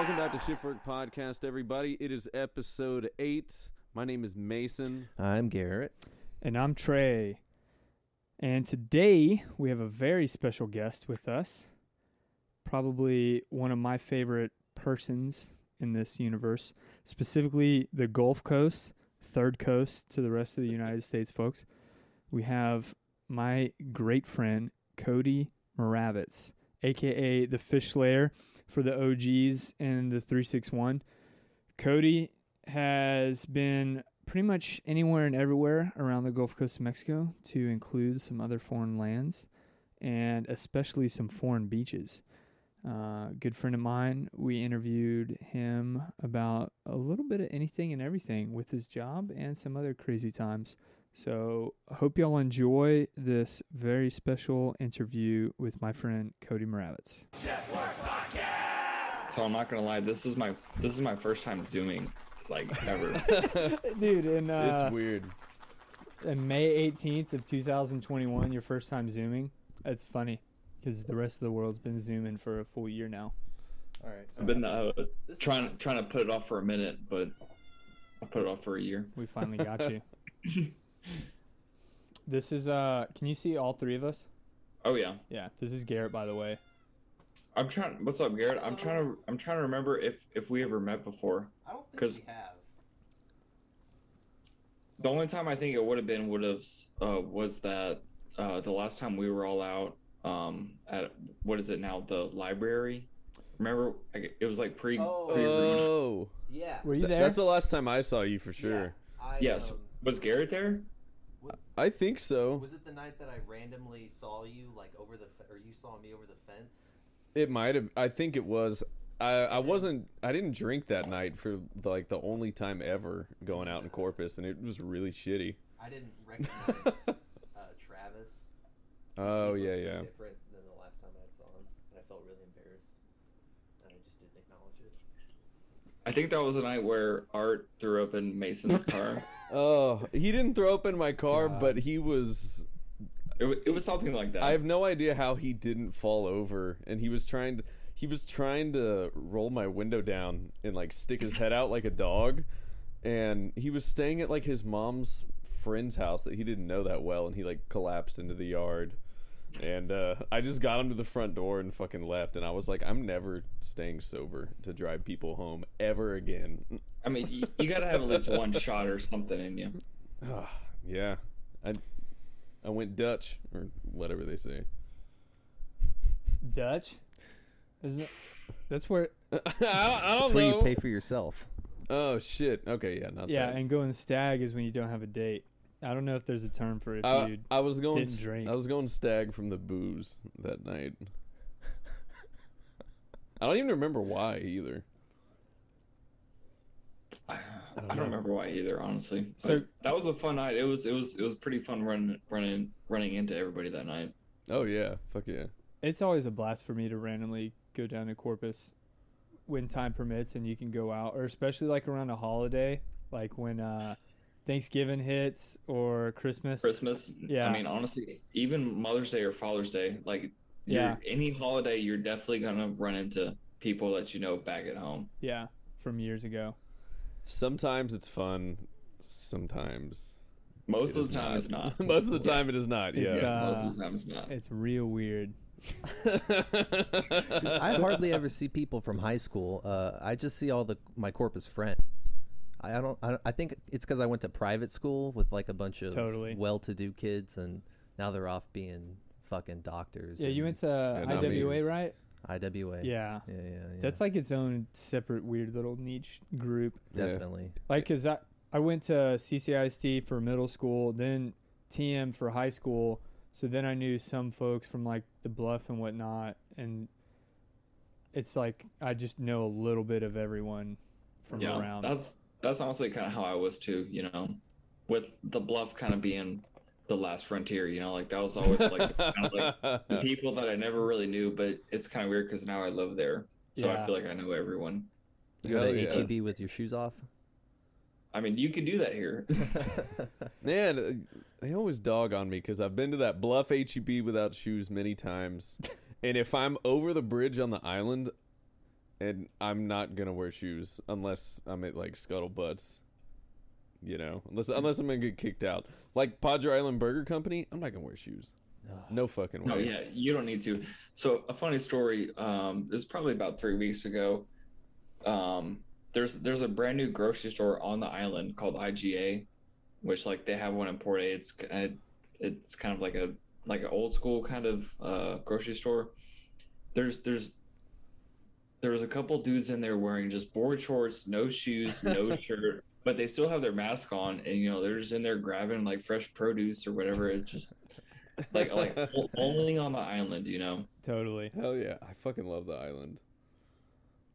welcome back to Shiftwork Podcast, everybody. It is episode 8. My name is Mason. I'm Garrett. And I'm Trey. And today we have a very special guest with us. Probably one of my favorite persons in this universe, specifically the Gulf Coast, third coast to the rest of the United States, folks. We have my great friend, Cody Moravits, a.k.a. the Fish Slayer for the OGs and the 361. Cody has been pretty much anywhere and everywhere around the Gulf Coast of Mexico, to include some other foreign lands and especially some foreign beaches. Good friend of mine, we interviewed him about a little bit of anything and everything with his job and some other crazy times. So I hope y'all enjoy this very special interview with my friend Cody Moravits. So I'm not gonna lie, this is my first time Zooming, like, ever. Dude, It's weird. in May 18th of 2021, your first time Zooming. It's funny because the rest of the world's been Zooming for a full year now. All right. So I've been trying to put it off for a minute, but I put it off for a year. We finally got you. This is can you see all three of us? Oh yeah. Yeah, this is Garrett, by the way. What's up, Garrett? I'm trying to remember if we ever met before. I don't think 'Cause we have. The only time I think it would have been was that the last time we were all out at, what is it now, the library. Remember, it was like pre. Oh. Yeah. Were you there? That's the last time I saw you for sure. Yeah, Yes. Was Garrett there? I think so. Was it the night that I randomly saw you, like, over the, or you saw me over the fence? It might have. I think it was. I didn't drink that night for the only time ever going out in Corpus, and it was really shitty. I didn't recognize Travis. Oh, He yeah, looked so yeah. different than the last time I saw him, and I felt really embarrassed, and I just didn't acknowledge it. I think that was the night where Art threw up in Mason's car. Oh, he didn't throw up in my car, God. but he was. It was something like that. I have no idea how he didn't fall over, and he was trying to roll my window down and like stick his head out like a dog, and he was staying at like his mom's friend's house that he didn't know that well, and he like collapsed into the yard, and I just got him to the front door and fucking left, and I was like, I'm never staying sober to drive people home ever again. I mean, you gotta have at least one shot or something in you. Yeah, I went Dutch or whatever they say. Dutch? Isn't it? That's where. I don't That's where know. you pay for yourself. Oh shit. Okay, yeah, not Yeah, that. and going stag is when you don't have a date. I don't know if there's a term for it, dude. I was going. didn't drink. I was going stag from the booze that night. I don't even remember why either. I don't remember why either, honestly. So- But that was a fun night. It was pretty fun running into everybody that night. Oh yeah, fuck yeah. It's always a blast for me to randomly go down to Corpus when time permits and you can go out, or especially like around a holiday, like when Thanksgiving hits or Christmas. Yeah. I mean, honestly, even Mother's Day or Father's Day, like, Yeah. any holiday, you're definitely gonna run into people that you know back at home. Yeah, from years ago. Sometimes it's fun. Sometimes Most it of is the time, it's not. Most of the time, it is not. It's, Yeah. Most of the time, it's not. It's real weird. I hardly ever see people from high school. I just see all my Corpus friends. I think it's because I went to private school with like a bunch of Totally. well-to-do kids, and now they're off being fucking doctors. Yeah, you and went to not IWA, me. right? IWA. Yeah. Yeah. That's like its own separate weird little niche group. Definitely. Like, because I went to CCISD for middle school, then TM for high school. So then I knew some folks from like the Bluff and whatnot. And it's like I just know a little bit of everyone from around. That's honestly kind of how I was too, you know, with the Bluff kind of being the last frontier, you know, like that was always like, kind of like the people that I never really knew, but it's kind of weird because now I live there. So Yeah. I feel like I know everyone. You go to Hell yeah. HEB with your shoes off? I mean, you could do that here. Man, they always dog on me because I've been to that Bluff HEB without shoes many times. And if I'm over the bridge on the island, and I'm not gonna wear shoes unless I'm at like Scuttlebutts. You know, unless I'm gonna get kicked out. Like Padre Island Burger Company, I'm not gonna wear shoes. No fucking way. No, yeah, you don't need to. So a funny story. This is probably about 3 weeks ago. There's a brand new grocery store on the island called IGA, which like they have one in Port A. It's kind of like an old school kind of grocery store. There was a couple dudes in there wearing just board shorts, no shoes, no shirt, but they still have their mask on, and they're just in there grabbing like fresh produce or whatever. It's just like only on the island, Totally. Hell yeah, I fucking love the island.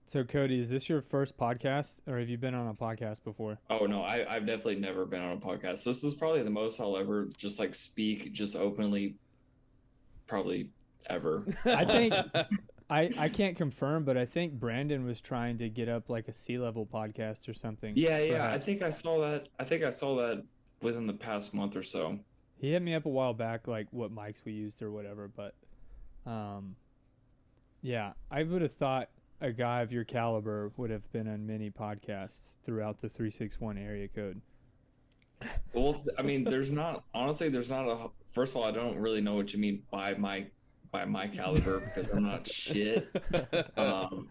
So Cody, is this your first podcast, or have you been on a podcast before? Oh no, I've definitely never been on a podcast. This is probably the most I'll ever just like speak just openly, probably ever. I think I can't confirm, but I think Brandon was trying to get up like a sea level podcast or something. Yeah. perhaps. I think I saw that within the past month or so. He hit me up a while back, like what mics we used or whatever. But, yeah, I would have thought a guy of your caliber would have been on many podcasts throughout the 361 area code. Well, I mean, there's not a. First of all, I don't really know what you mean by my caliber because I'm not shit. And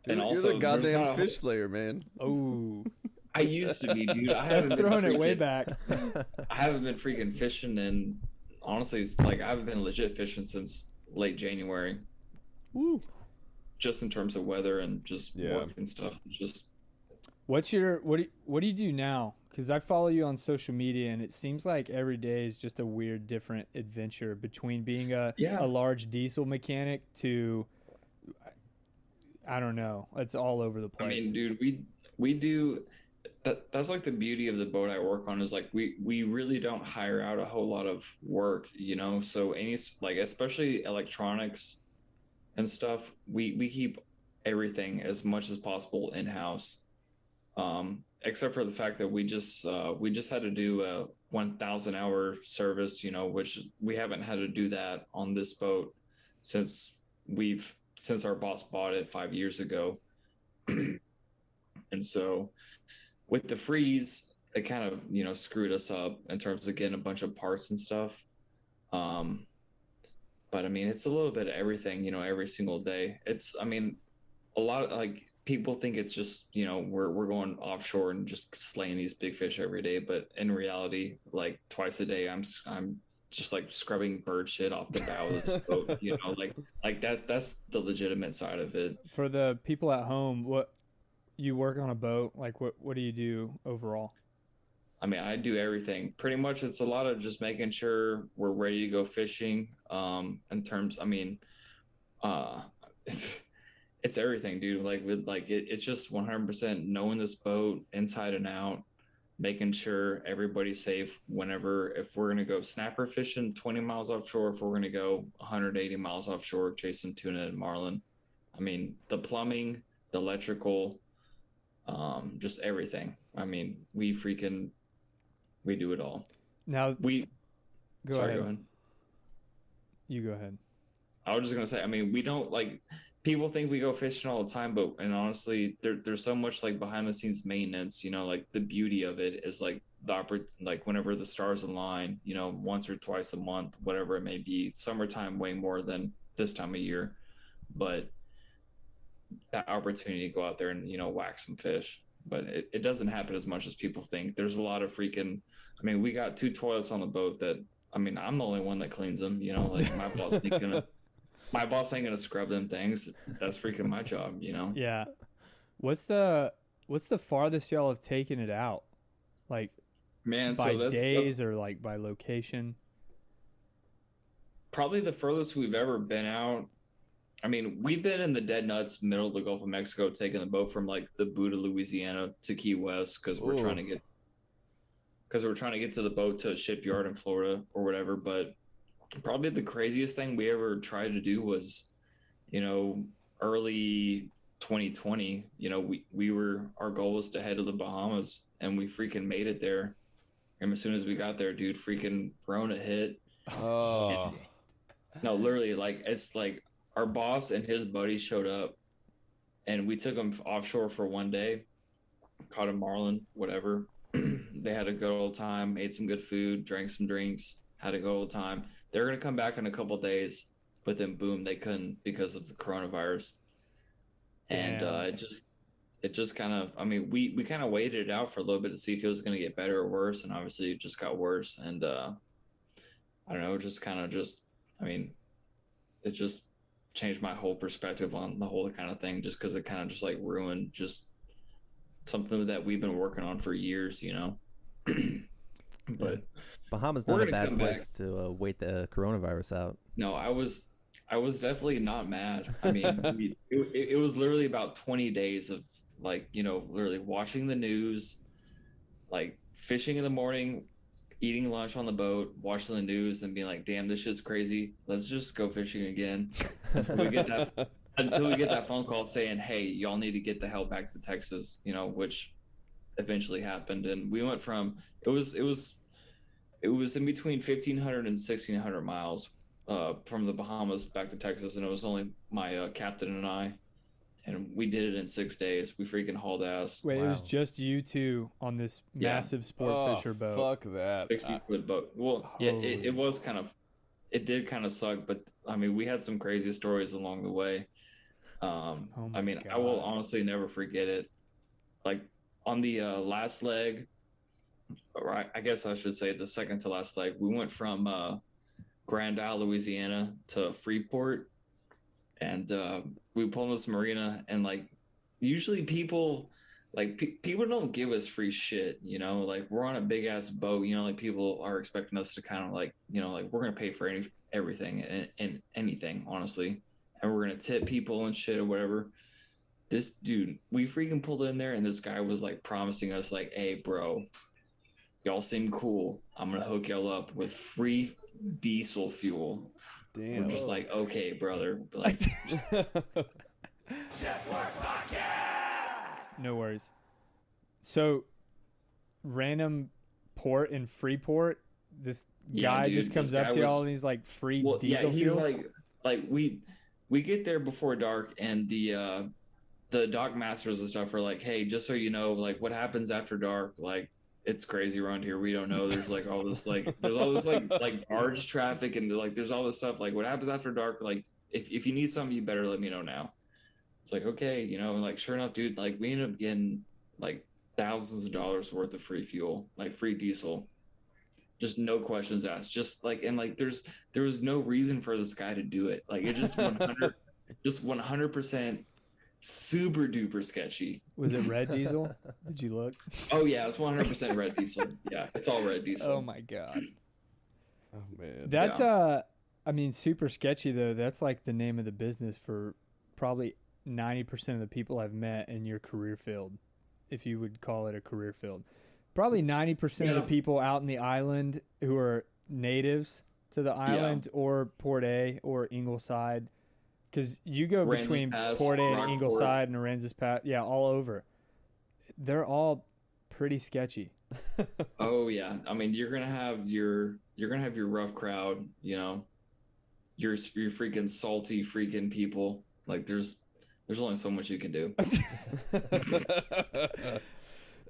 You're also, the goddamn fish slayer, man. Oh, I used to be, dude. that's throwing it way back. I haven't been freaking fishing, and honestly, it's like I haven't been legit fishing since late January. Woo. Just in terms of weather and just Yeah. work and stuff. Just What do you do now? Because I follow you on social media, and it seems like every day is just a weird, different adventure between being a large diesel mechanic to, I don't know, it's all over the place. I mean, dude, we do. That's like the beauty of the boat I work on is like we really don't hire out a whole lot of work, So any like especially electronics and stuff, we keep everything as much as possible in house. Except for the fact that we just had to do a 1,000 hour service, which we haven't had to do that on this boat since our boss bought it 5 years ago. And so with the freeze, it kind of, screwed us up in terms of getting a bunch of parts and stuff. But I mean, it's a little bit of everything, every single day. I mean, a lot of like people think it's just, we're going offshore and just slaying these big fish every day. But in reality, like twice a day, I'm just like scrubbing bird shit off the bow of this boat, like that's the legitimate side of it. For the people at home, what you work on a boat, like what do you do overall? I mean, I do everything. Pretty much it's a lot of just making sure we're ready to go fishing. In terms, I mean, it's everything, dude. It's just 100% knowing this boat inside and out, making sure everybody's safe if we're going to go snapper fishing 20 miles offshore, if we're going to go 180 miles offshore chasing tuna and marlin. I mean, the plumbing, the electrical, just everything. I mean, we do it all. Now, Go ahead. You go ahead. I was just going to say, I mean, we don't like, people think we go fishing all the time, and honestly, there's so much like behind the scenes maintenance, like the beauty of it is like whenever the stars align, once or twice a month, whatever it may be. Summertime way more than this time of year, but that opportunity to go out there and whack some fish, but it doesn't happen as much as people think. There's a lot of freaking, I mean, we got 2 toilets on the boat that, I mean, I'm the only one that cleans them, like my boss ain't gonna scrub them things. That's freaking my job, Yeah. What's the farthest y'all have taken it out? Like, man, by so that's days or like by location? Probably the furthest we've ever been out. I mean, we've been in the dead nuts middle of the Gulf of Mexico, taking the boat from like the Buda, Louisiana to Key West because we're trying to get to the boat to a shipyard in Florida or whatever. But probably the craziest thing we ever tried to do was, early 2020. Our goal was to head to the Bahamas, and we freaking made it there. And as soon as we got there, dude, freaking Rona hit. Oh. No, literally, like it's like our boss and his buddy showed up, and we took them offshore for one day, caught a marlin, whatever. They had a good old time, ate some good food, drank some drinks, had a good old time. They're gonna come back in a couple days, but then boom, they couldn't because of the coronavirus. And Damn. it just kind of, I mean, we kind of waited it out for a little bit to see if it was going to get better or worse, and obviously it just got worse. And I don't know, just kind of just, I mean, it just changed my whole perspective on the whole kind of thing, just because it kind of just like ruined just something that we've been working on for years, you know. But Bahamas we're not a gonna bad come place to wait the coronavirus out. no, I was definitely not mad. I mean, it was literally about 20 days of like, you know, literally watching the news, like fishing in the morning, eating lunch on the boat, watching the news, and being like, "Damn, this shit's crazy. Let's just go fishing again." Until we get that phone call saying, "Hey, y'all need to get the hell back to Texas," you know, which eventually happened, and we went from it was in between 1,500 and 1,600 miles from the Bahamas back to Texas, and it was only my captain and I, and we did it in 6 days. We freaking hauled ass. Wait, it was Wow. just you two on this Yeah. massive sport Oh, fisher boat. fuck that. 60-foot boat. Well, yeah, it was kind of, it did kind of suck, but I mean, we had some crazy stories along the way. Oh my I mean, I will God. honestly never forget it. Like on the last leg, or I guess I should say the second to last leg, we went from Grand Isle, Louisiana to Freeport, and we pulled in this marina, and like usually people like people don't give us free shit, you know, like we're on a big ass boat, you know, like people are expecting us to kind of like, you know, like we're gonna pay for everything and anything, honestly, and we're gonna tip people and shit or whatever. This dude, we freaking pulled in there, and this guy was like promising us like, "Hey bro, y'all seem cool, I'm gonna hook y'all up with free diesel fuel." Damn. We're just like, "Okay brother," like No worries. So, random port in Freeport, this Yeah, guy dude, just comes this up guy to y'all was- and he's like, free well, yeah, diesel he's fuel? like we get there before dark, and the dock masters and stuff are like, "Hey, just so you know, like what happens after dark, like it's crazy around here. We don't know. There's like all this there's all this like barge traffic, and like there's all this stuff. Like what happens after dark, like if you need something, you better let me know now." It's like, okay, you know, and like sure enough, dude, like we ended up getting like thousands of dollars worth of free fuel, like free diesel. Just no questions asked. Just like, and like there was no reason for this guy to do it. Like it just 100% super duper sketchy. Was it red diesel? Did you look? Oh yeah, it's 100% red diesel. Yeah, it's all red diesel. Oh my God. Oh man. That, I mean, super sketchy though. That's like the name of the business for probably 90% of the people I've met in your career field, if you would call it a career field. Probably 90% of the Yeah. people out in the island who are natives to the island or Port A or Ingleside, because you go Aransas between Pass, Port A and Rockport. Ingleside and Aransas Pass, yeah, all over. They're all pretty sketchy. Oh yeah. I mean, you're gonna have your rough crowd, you know, your freaking salty freaking people. Like there's only so much you can do.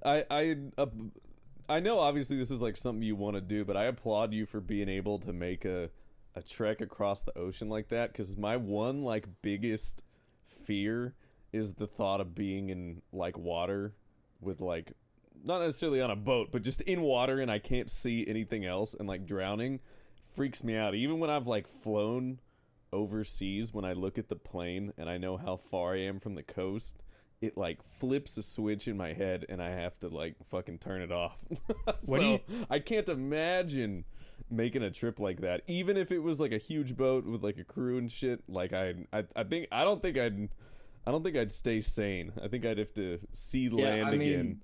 I know obviously this is like something you want to do, but I applaud you for being able to make a trek across the ocean like that, because my one like biggest fear is the thought of being in like water with like not necessarily on a boat, but just in water and I can't see anything else, and like drowning freaks me out. Even when I've like flown overseas, when I look at the plane and I know how far I am from the coast, it like flips a switch in my head and I have to like fucking turn it off. So I can't imagine making a trip like that, even if it was like a huge boat with like a crew and shit. Like I don't think I'd stay sane. I think I'd have to see land again.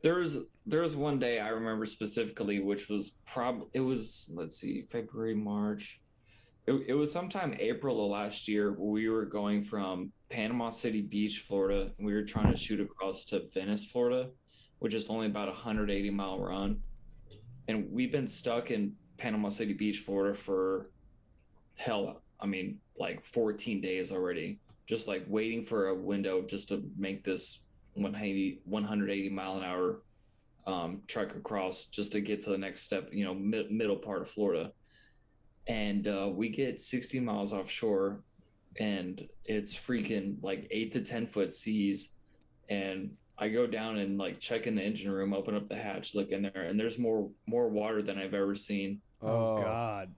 There was one day I remember specifically, which was let's see, February, March. It was sometime April of last year, where we were going from Panama City Beach, Florida, and we were trying to shoot across to Venice, Florida, which is only about a 180-mile run. And we've been stuck in Panama City Beach, Florida for hell, I mean, like 14 days already. just like waiting for a window just to make this 180 mile an hour trek across just to get to the next step, middle part of Florida. And we get 60 miles offshore, and it's freaking like 8 to 10 foot seas. And I go down and like check in the engine room, open up the hatch, look in there, and there's more water than I've ever seen. Oh God.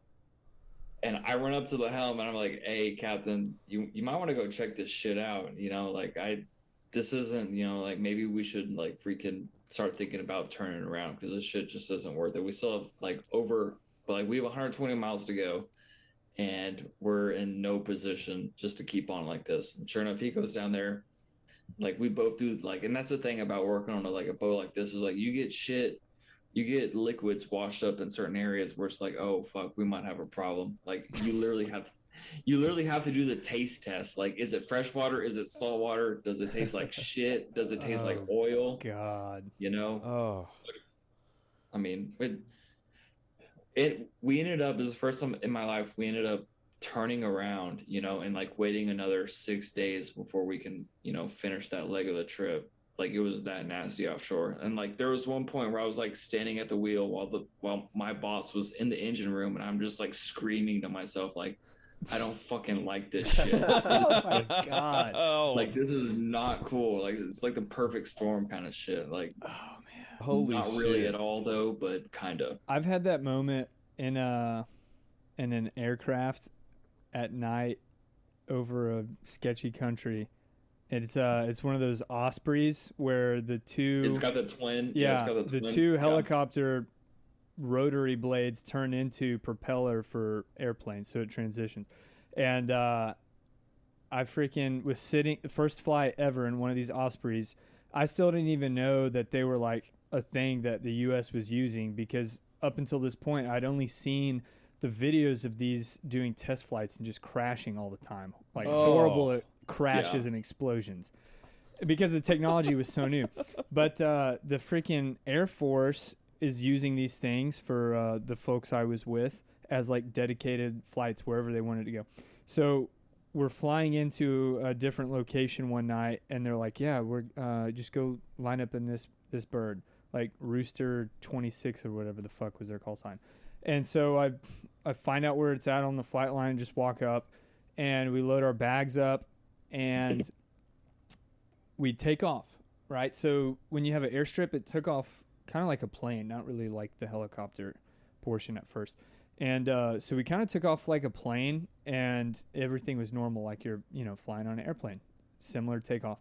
And I run up to the helm and I'm like, "Hey, Captain, you might want to go check this shit out. This isn't, like maybe we should like freaking start thinking about turning around because this shit just isn't worth it. We still have we have 120 miles to go, and we're in no position just to keep on like this." And sure enough, he goes down there. Like we both do, like, and that's the thing about working on a boat like this is like you get liquids washed up in certain areas where it's like, oh fuck, we might have a problem. Like you literally have to do the taste test. Like, is it fresh water? Is it salt water? Does it taste like shit? Does it taste like oil? God. Oh. I mean, we ended up, this is the first time in my life we ended up turning around, and like waiting another 6 days before we can, finish that leg of the trip. Like it was that nasty offshore. And like there was one point where I was like standing at the wheel while my boss was in the engine room, and I'm just like screaming to myself like, I don't fucking like this shit. Oh my God. Like this is not cool. Like it's like the perfect storm kind of shit. Like, Oh man. Holy not shit. really at all though, but kind of. I've had that moment in an aircraft at night over a sketchy country. It's one of those Ospreys where the two It's got the twin. yeah, it's got the twin. two helicopter rotary blades turn into propeller for airplanes, so it transitions. And I freaking was sitting first flight ever in one of these Ospreys. I still didn't even know that they were like a thing that the US was using, because up until this point I'd only seen the videos of these doing test flights and just crashing all the time, like horrible crashes and explosions, because the technology was so new. But the freaking Air Force is using these things for the folks I was with as like dedicated flights wherever they wanted to go. So we're flying into a different location one night, and they're like, yeah, we're just go line up in this bird, like Rooster 26 or whatever the fuck was their call sign. And so I find out where it's at on the flight line and just walk up, and we load our bags up and we take off, right? So when you have an airstrip, it took off kind of like a plane, not really like the helicopter portion at first. And so we kind of took off like a plane, and everything was normal, like you're, flying on an airplane, similar takeoff.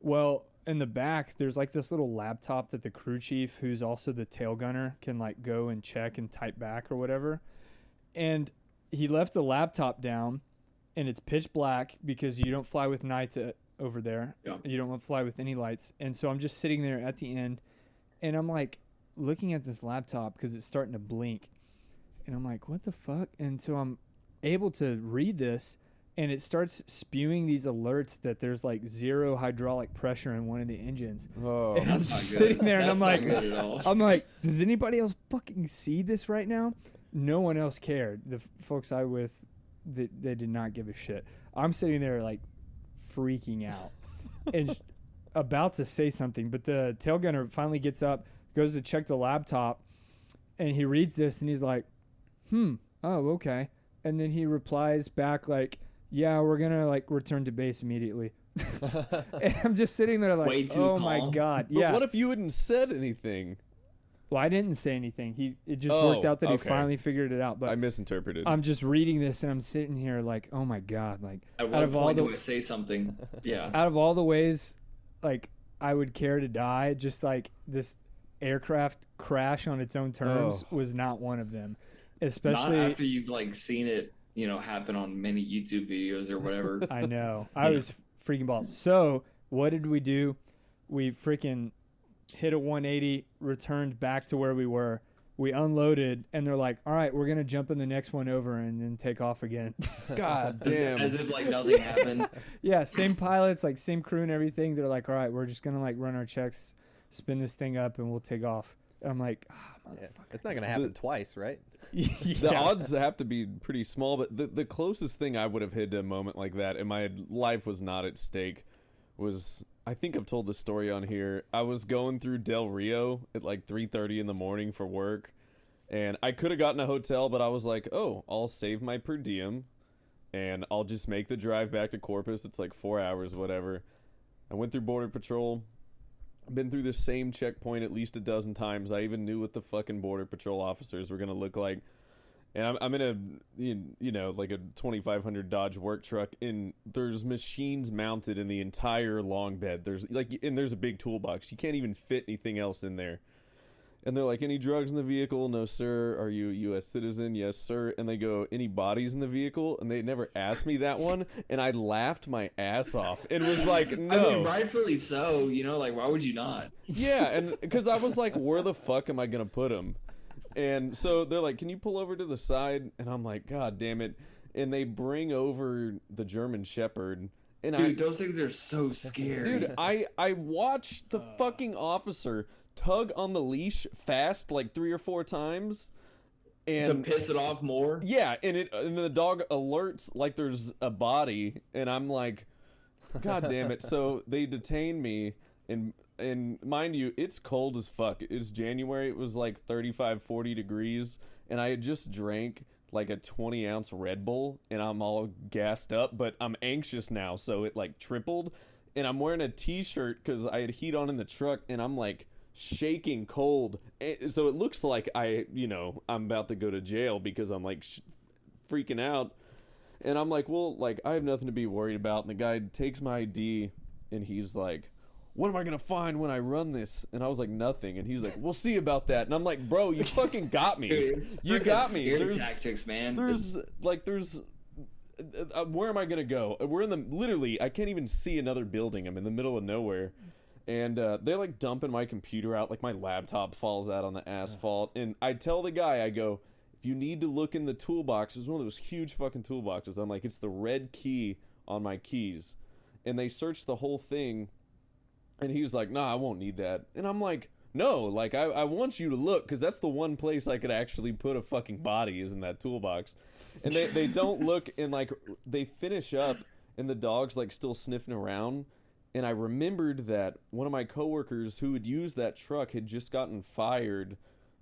Well, in the back, there's like this little laptop that the crew chief, who's also the tail gunner, can like go and check and type back or whatever. And he left the laptop down, and it's pitch black because you don't fly with nights over there. Yeah. You don't fly with any lights. And so I'm just sitting there at the end, and I'm like looking at this laptop because it's starting to blink. And I'm like, what the fuck? And so I'm able to read this, and it starts spewing these alerts that there's like 0 hydraulic pressure in one of the engines. Oh. And I'm That's not sitting good. there, and That's I'm not like, good at all. I'm like, does anybody else fucking see this right now? No one else cared. The folks I with, they did not give a shit. I'm sitting there like freaking out and about to say something, but the tail gunner finally gets up, goes to check the laptop, and he reads this, and he's like, oh, okay. And then he replies back like, yeah, we're gonna like return to base immediately. And I'm just sitting there like, Way too oh my calm. God. But Yeah. what if you hadn't said anything? Well, I didn't say anything. It just Oh, worked out that he okay. finally figured it out. I But misinterpreted. I'm just reading this, and I'm sitting here like, oh my God. Like, At out what of all point the do I say something? Yeah. out of all the ways like I would care to die, just like this aircraft crash on its own terms was not one of them. Especially Not after you've like seen it, happen on many YouTube videos or whatever. I know. I was freaking balls. So what did we do? We freaking hit a 180, returned back to where we were. We unloaded, and they're like, all right, we're going to jump in the next one over and then take off again. God As, damn. as if like nothing happened. Yeah, same pilots, like same crew and everything. They're like, all right, we're just going to like run our checks, spin this thing up, and we'll take off. I'm like, Yeah. It's not gonna happen twice, right? The odds have to be pretty small, but the closest thing I would have hit to a moment like that, and my life was not at stake, was, I think I've told this story on here. I was going through Del Rio at like 3:30 in the morning for work, and I could have gotten a hotel, but I was like, oh, I'll save my per diem, and I'll just make the drive back to Corpus. It's like 4 hours, whatever. I went through Border Patrol. Been through the same checkpoint at least a dozen times. I even knew what the fucking Border Patrol officers were gonna look like. And I'm in a, you know, like a 2500 Dodge work truck, and there's machines mounted in the entire long bed. There's a big toolbox. You can't even fit anything else in there. And they're like, any drugs in the vehicle? No, sir. Are you a U.S. citizen? Yes, sir. And they go, any bodies in the vehicle? And they never asked me that one. And I laughed my ass off and was like, no. I mean, rightfully so. You know, like, why would you not? Yeah, and because I was like, where the fuck am I going to put him? And so they're like, can you pull over to the side? And I'm like, God damn it. And they bring over the German Shepherd. And Dude, those things are so scary. Dude, I watched the fucking officer tug on the leash fast like 3 or 4 times, and to piss it off more. Yeah, and the dog alerts like there's a body, and I'm like, God damn it. So they detain me, and mind you, it's cold as fuck. It's January. It was like 35-40 degrees, and I had just drank like a 20-ounce Red Bull, and I'm all gassed up, but I'm anxious now, so it like tripled. And I'm wearing a t-shirt because I had heat on in the truck, and I'm like shaking cold, so it looks like I'm about to go to jail because I'm like freaking out. And I'm like, well, like, I have nothing to be worried about. And the guy takes my ID, and he's like, what am I gonna find when I run this? And I was like, nothing. And he's like, we'll see about that. And I'm like, bro, you fucking got me. Dude, You got me. There's tactics, man. There's where am I gonna go? We're in the, literally, I can't even see another building. I'm in the middle of nowhere. And they're like dumping my computer out, like my laptop falls out on the asphalt. And I tell the guy, I go, if you need to look in the toolbox, it's one of those huge fucking toolboxes. I'm like, it's the red key on my keys. And they search the whole thing, and he's like, nah, I won't need that. And I'm like, no, like, I want you to look, because that's the one place I could actually put a fucking body is in that toolbox. And they don't look, and like, they finish up, and the dog's like still sniffing around. And I remembered that one of my coworkers who had used that truck had just gotten fired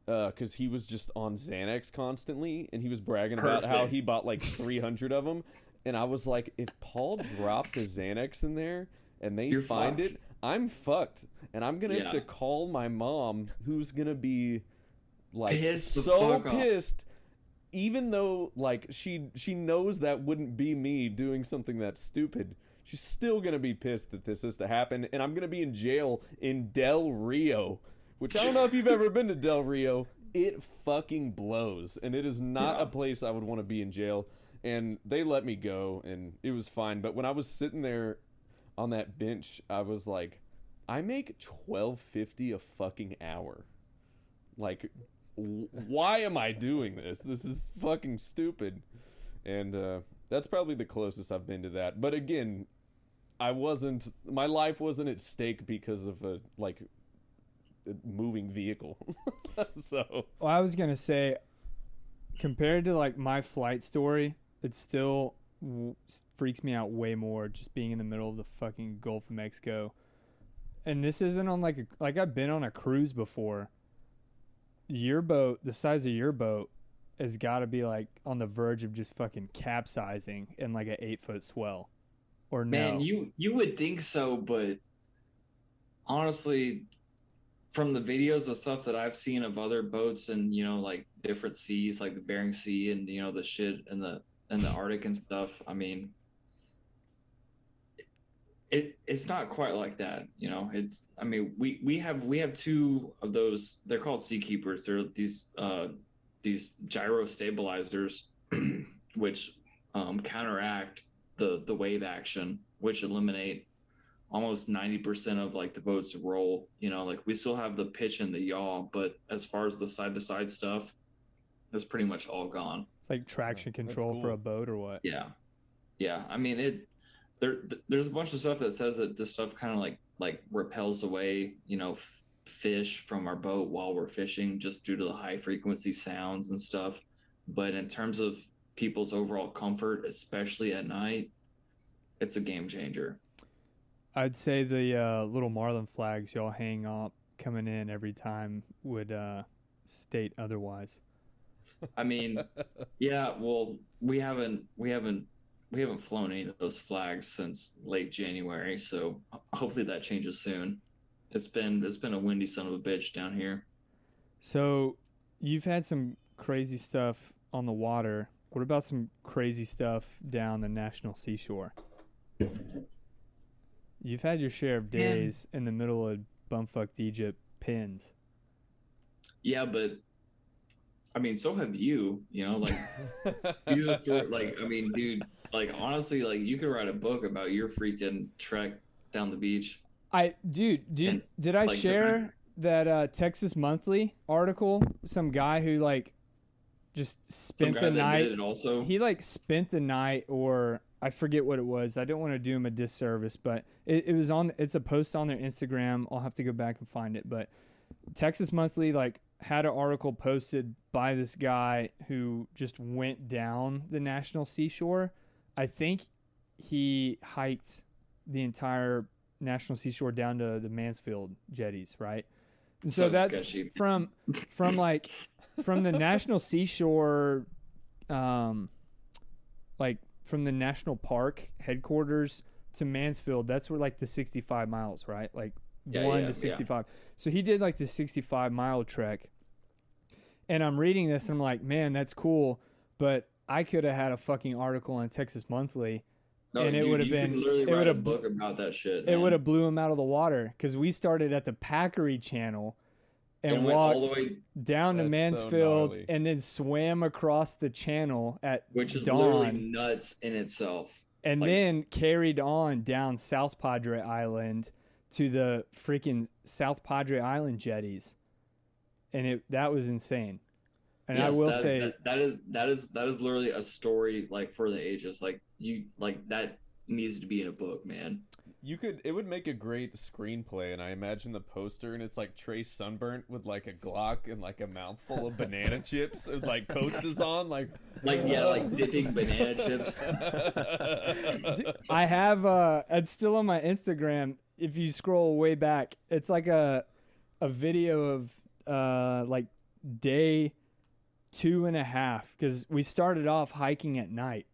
because he was just on Xanax constantly, and he was bragging about how he bought like 300 of them. And I was like, if Paul dropped a Xanax in there and they find it, I'm fucked. And I'm going to have to call my mom, who's going to be like so pissed, even though like she knows that wouldn't be me doing something that's stupid. She's still going to be pissed that this is to happen, and I'm going to be in jail in Del Rio, which I don't know if you've ever been to Del Rio. It fucking blows, and it is not a place I would want to be in jail. And they let me go, and it was fine. But when I was sitting there on that bench, I was like, I make $12.50 a fucking hour. Like, why am I doing this? This is fucking stupid. And that's probably the closest I've been to that. But again, my life wasn't at stake because of a moving vehicle. So, well, I was gonna say, compared to like my flight story, it still freaks me out way more just being in the middle of the fucking Gulf of Mexico. And this isn't on like I've been on a cruise before. Your boat, the size of your boat, has got to be like on the verge of just fucking capsizing in like an 8-foot swell, or no? Man, you would think so, but honestly, from the videos of stuff that I've seen of other boats and like different seas, like the Bering Sea and the shit and the Arctic and stuff, I mean, it's not quite like that. It's, I mean, we have 2 of those. They're called Seakeepers. They're these gyro stabilizers, which counteract the wave action, which eliminate almost 90% of like the boat's roll. Like we still have the pitch and the yaw, but as far as the side to side stuff, that's pretty much all gone. It's like traction control for a boat, or what? Yeah. I mean, there's a bunch of stuff that says that this stuff kind of like repels away, fish from our boat while we're fishing, just due to the high frequency sounds and stuff. But in terms of people's overall comfort, especially at night, it's a game changer. I'd say the little marlin flags y'all hang up coming in every time would state otherwise. I mean, yeah, well, we haven't flown any of those flags since late January, so hopefully that changes soon. It's been a windy son of a bitch down here. So you've had some crazy stuff on the water. What about some crazy stuff down the national seashore? You've had your share of days in the middle of bumfucked Egypt pins. Yeah, but I mean, so have you. You know, like you just were, like, I mean, dude, like honestly, like you could write a book about your freaking trek down the beach. Did I like, share that Texas Monthly article? Some guy who like just spent the night. Did it also. He like spent the night, or I forget what it was. I don't want to do him a disservice, but it was on. It's a post on their Instagram. I'll have to go back and find it. But Texas Monthly like had an article posted by this guy who just went down the national seashore. I think he hiked the entire national seashore down to the Mansfield jetties, right? And so that's sketchy. from the national seashore, like from the national park headquarters to Mansfield. That's where like the 65 miles, right? Like 1 to 65. So he did like the 65-mile trek. And I'm reading this and I'm like, man, that's cool. But I could have had a fucking article on Texas Monthly. No, and it dude, would have you been could literally it write would a have book about that shit. it would have blew him out of the water, because we started at the Packery Channel and went walked all the way, down to That's so Mansfield gnarly. and then swam across the channel at which is dawn, literally nuts in itself. and like- then carried on down South Padre Island to the freaking South Padre Island jetties, and that was insane. And I Yes, will that- say that is literally a story like for the ages. Like you, like that needs to be in a book, man. It would make a great screenplay, and I imagine the poster, and it's like Trace sunburnt with like a Glock and like a mouthful of banana chips with like Costas on, like dipping banana chips. I have it's still on my Instagram. If you scroll way back, it's like a video of like day 2.5, because we started off hiking at night,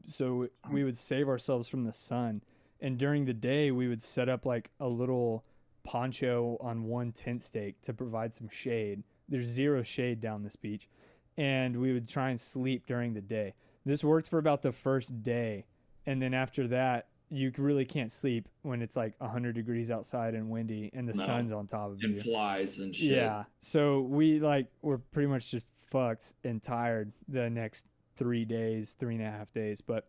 so we would save ourselves from the sun, and during the day we would set up like a little poncho on one tent stake to provide some shade. There's zero shade down this beach, and we would try and sleep during the day. This worked for about the first day, and then after that you really can't sleep when it's like 100 degrees outside and windy and the sun's on top of you. And flies and shit. Yeah. So we're pretty much just fucked and tired the next 3.5 days. But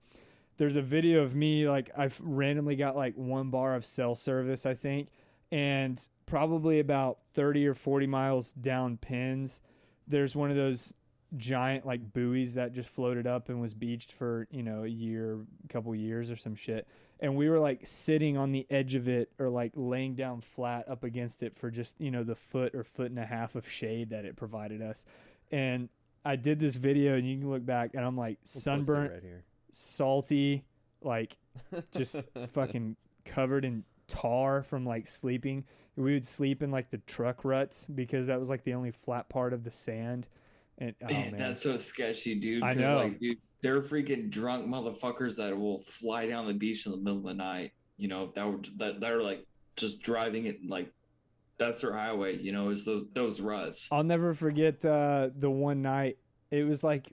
there's a video of me, like I've randomly got like 1 bar of cell service, I think, and probably about 30 or 40 miles down pins, there's one of those giant like buoys that just floated up and was beached for, a couple years or some shit. And we were like sitting on the edge of it, or like laying down flat up against it for just, the foot or foot and a half of shade that it provided us. And I did this video, and you can look back, and I'm like sunburnt, right here. salty, like just fucking covered in tar from like sleeping. We would sleep in like the truck ruts because that was like the only flat part of the sand. And oh man, That's so sketchy, dude. I 'cause, know. Like, dude, they're freaking drunk motherfuckers that will fly down the beach in the middle of the night. That are like just driving it, like that's their highway. Is those ruts. I'll never forget the one night. It was like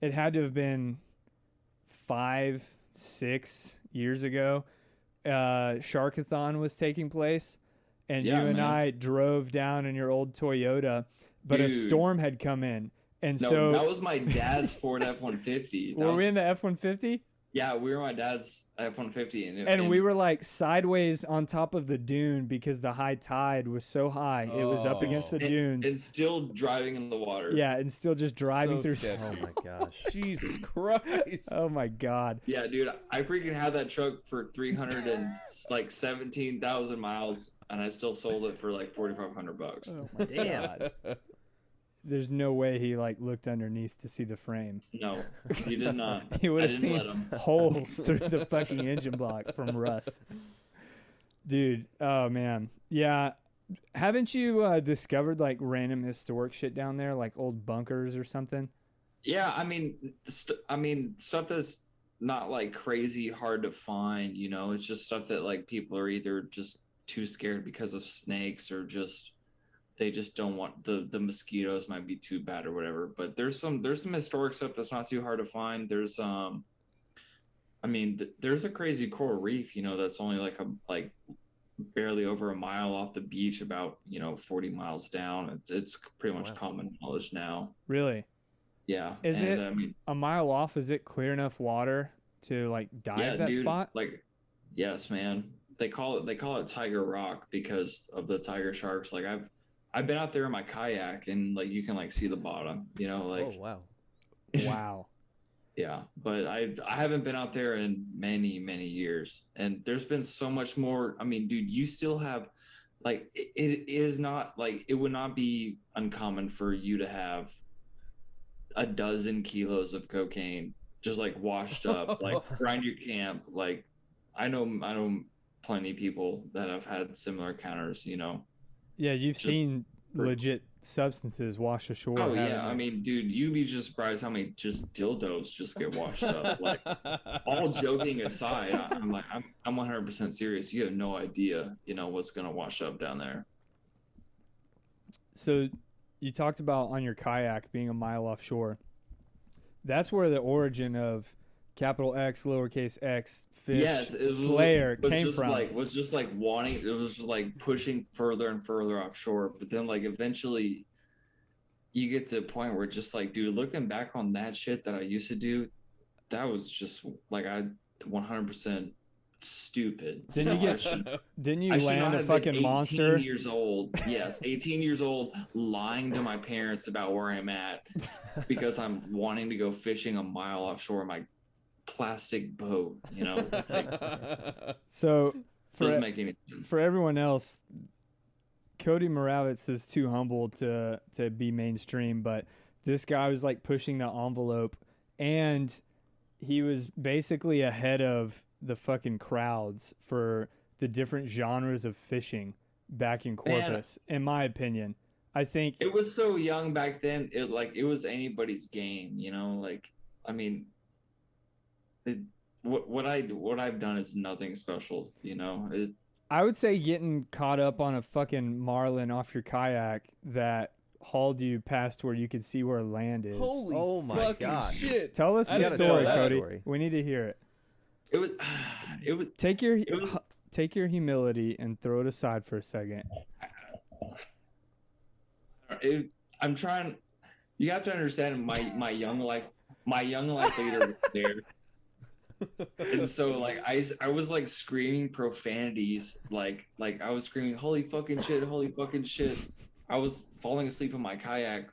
it had to have been 5-6 years ago. Sharkathon was taking place, and Yeah, you and man. I drove down in your old Toyota, but a Dude. storm had come in, and No, so that was my dad's Ford F-150. were we in the F-150? Yeah, we were my dad's F-150, And we were like sideways on top of the dune because the high tide was so high. It was up against the dunes. and still driving in the water. Yeah, and still just driving So through. sketchy. Oh my gosh. Jesus Christ. Oh my God. Yeah, dude, I freaking had that truck for 317,000 miles, and I still sold it for like $4,500. Oh my Damn. God. There's no way he like looked underneath to see the frame. No, he did not. He would I have didn't let seen him. holes through the fucking engine block from rust. Dude, oh man. Yeah. Haven't you discovered like random historic shit down there, like old bunkers or something? Yeah, I mean, stuff that's not like crazy hard to find. You know, it's just stuff that like people are either just too scared because of snakes or just they just don't want the mosquitoes might be too bad or whatever. But there's some historic stuff that's not too hard to find. There's there's a crazy coral reef, you know, that's only like barely over a mile off the beach, about 40 miles down. It's pretty much Wow. common knowledge now. Really? Yeah. Is it I mean, a mile off? Is it clear enough water to like dive yeah, that dude, spot? like, yes, man. They call it Tiger Rock because of the tiger sharks. Like I've been out there in my kayak and like you can like see the bottom, like Oh wow. Wow. yeah. But I haven't been out there in many, many years. And there's been so much more. I mean, dude, you still have like it is not like it would not be uncommon for you to have a dozen kilos of cocaine just like washed up like around your camp. Like I know plenty of people that have had similar encounters. Yeah, you've Just seen for- legit substances wash ashore. Oh haven't yeah, you? I mean, dude, you'd be just surprised how many just dildos just get washed up. Like, all joking aside, I'm 100% serious. You have no idea, what's gonna wash up down there. So you talked about on your kayak being a mile offshore. That's where the origin of capital X, lowercase x, fish Yes, it was, slayer was came just from. was just like wanting. It was just like pushing further and further offshore. But then, like, eventually, you get to a point where it's just like, dude, looking back on that shit that I used to do, that was just like 100% stupid. Didn't you I get- should- Didn't you I should land not a have been fucking 18 monster? years old. Yes, 18 years old, lying to my parents about where I'm at because I'm wanting to go fishing a mile offshore in my plastic boat. Like, So doesn't make any sense. for everyone else, Cody Moravits is too humble to be mainstream, but this guy was like pushing the envelope, and he was basically ahead of the fucking crowds for the different genres of fishing back in Corpus, in my opinion. I think It was so young back then. It was anybody's game. Like, I mean, what I've done is nothing special. I would say getting caught up on a fucking marlin off your kayak that hauled you past where you could see where land is. Holy Oh my fucking God. shit. Tell us I the gotta story, tell that Cody. story. We need to hear it. it was Take your was- take your humility and throw it aside for a second. I'm trying. You have to understand my young life leader was there. And so like I was like screaming profanities, like I was screaming holy fucking shit. I was falling asleep in my kayak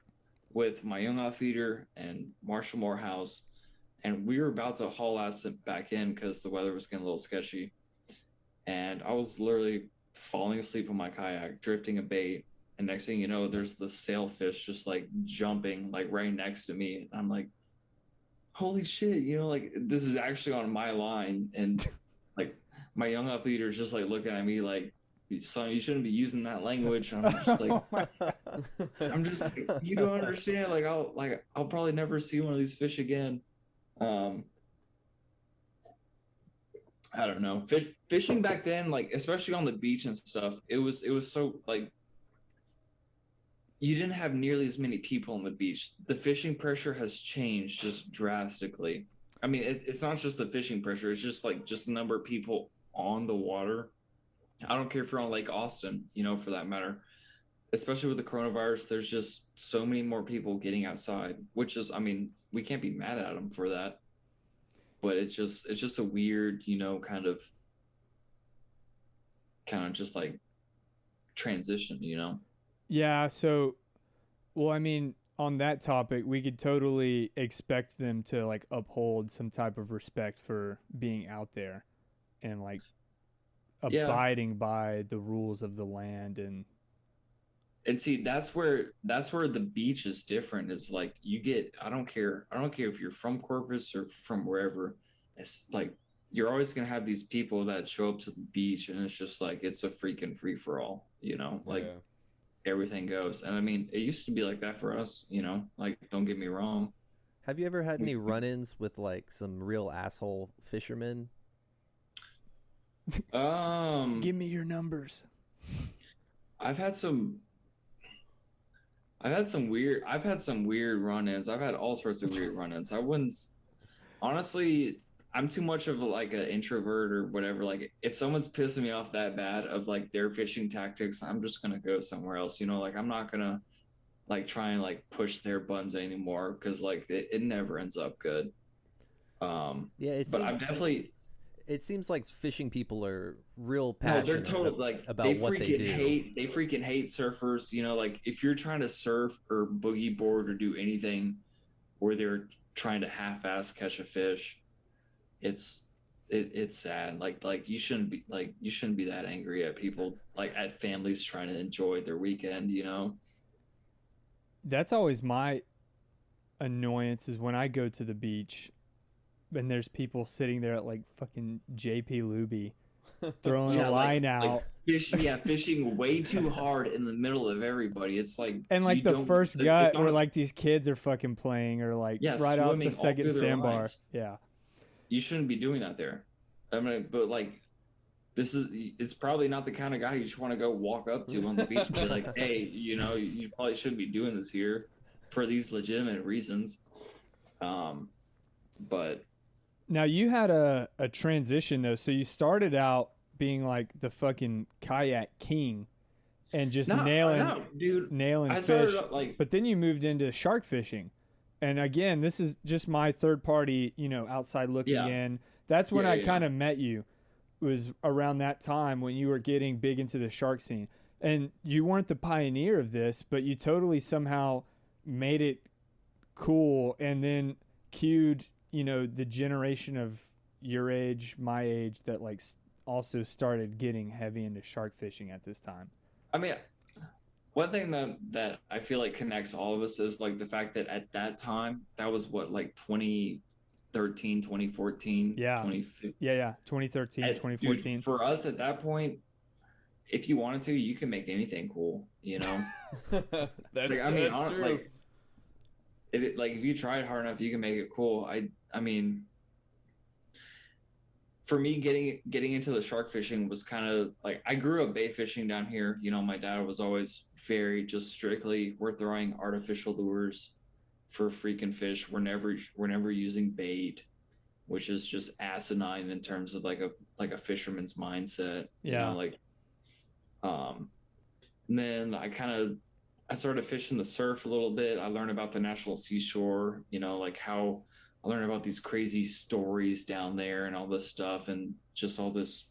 with my young off feeder and Marshall Morehouse, and we were about to haul ass back in because the weather was getting a little sketchy, and I was literally falling asleep in my kayak drifting a bait, and next thing you know there's the sailfish just like jumping like right next to me. I'm like, holy shit, like this is actually on my line. And like my young off leader is just like looking at me like, son, you shouldn't be using that language. And I'm just like, you don't understand. Like I'll probably never see one of these fish again. I don't know. Fishing back then, like especially on the beach and stuff, it was so like you didn't have nearly as many people on the beach. The fishing pressure has changed just drastically. I mean, it's not just the fishing pressure. It's just the number of people on the water. I don't care if you're on Lake Austin, for that matter. Especially with the coronavirus, there's just so many more people getting outside, which is, I mean, we can't be mad at them for that. but it's just a weird, kind of just like transition, Yeah, so well, I mean, on that topic, we could totally expect them to like uphold some type of respect for being out there and like Yeah. abiding by the rules of the land. And see, that's where the beach is different. Is like I don't care if you're from Corpus or from wherever. It's like you're always gonna have these people that show up to the beach, and it's just like it's a freaking free for all, like Yeah. everything goes. And I mean, it used to be like that for us, like don't get me wrong. Have you ever had any run-ins with like some real asshole fishermen? Give me your numbers. I've had some weird run-ins. I've had all sorts of weird run-ins. I wouldn't honestly, I'm too much of like an introvert or whatever. Like if someone's pissing me off that bad of like their fishing tactics, I'm just gonna go somewhere else. Like I'm not gonna like try and like push their buttons anymore because like it never ends up good. Yeah, but I'm definitely. It seems like fishing people are real No, they're passionate total like about they what they freaking do. they freaking hate surfers. Like if you're trying to surf or boogie board or do anything where they're trying to half-ass catch a fish, it's sad. Like you shouldn't be that angry at people, like at families trying to enjoy their weekend. That's always my annoyance is when I go to the beach and there's people sitting there at like fucking JP Luby throwing a line out. Fishing way too hard in the middle of everybody. It's like and like the first gut where like these kids are fucking playing or like right off the second sandbar. Yeah. You shouldn't be doing that there. I mean, but like it's probably not the kind of guy you just want to go walk up to on the beach and be like, hey, you probably shouldn't be doing this here for these legitimate reasons. But now you had a transition though. So you started out being like the fucking kayak king and just nailing fish. But then you moved into shark fishing. And again, this is just my third party, outside looking in. That's when I kind of met you. It was around that time when you were getting big into the shark scene. And you weren't the pioneer of this, but you totally somehow made it cool and then cued, the generation of your age, my age, that like also started getting heavy into shark fishing at this time. I mean, one thing that I feel like connects all of us is like the fact that at that time, that was what, like 2013, 2014, yeah, 2015. Yeah, 2013, 2014. Dude, for us at that point, if you wanted to, you can make anything cool, That's that's true. Like if you tried hard enough, you can make it cool. I mean, for me, getting into the shark fishing was kind of like I grew up bait fishing down here. My dad was always very just strictly we're throwing artificial lures for freaking fish. We're never using bait, which is just asinine in terms of like a fisherman's mindset. Yeah. And then I started fishing the surf a little bit. I learned about the National Seashore, like how I learned about these crazy stories down there and all this stuff and just all this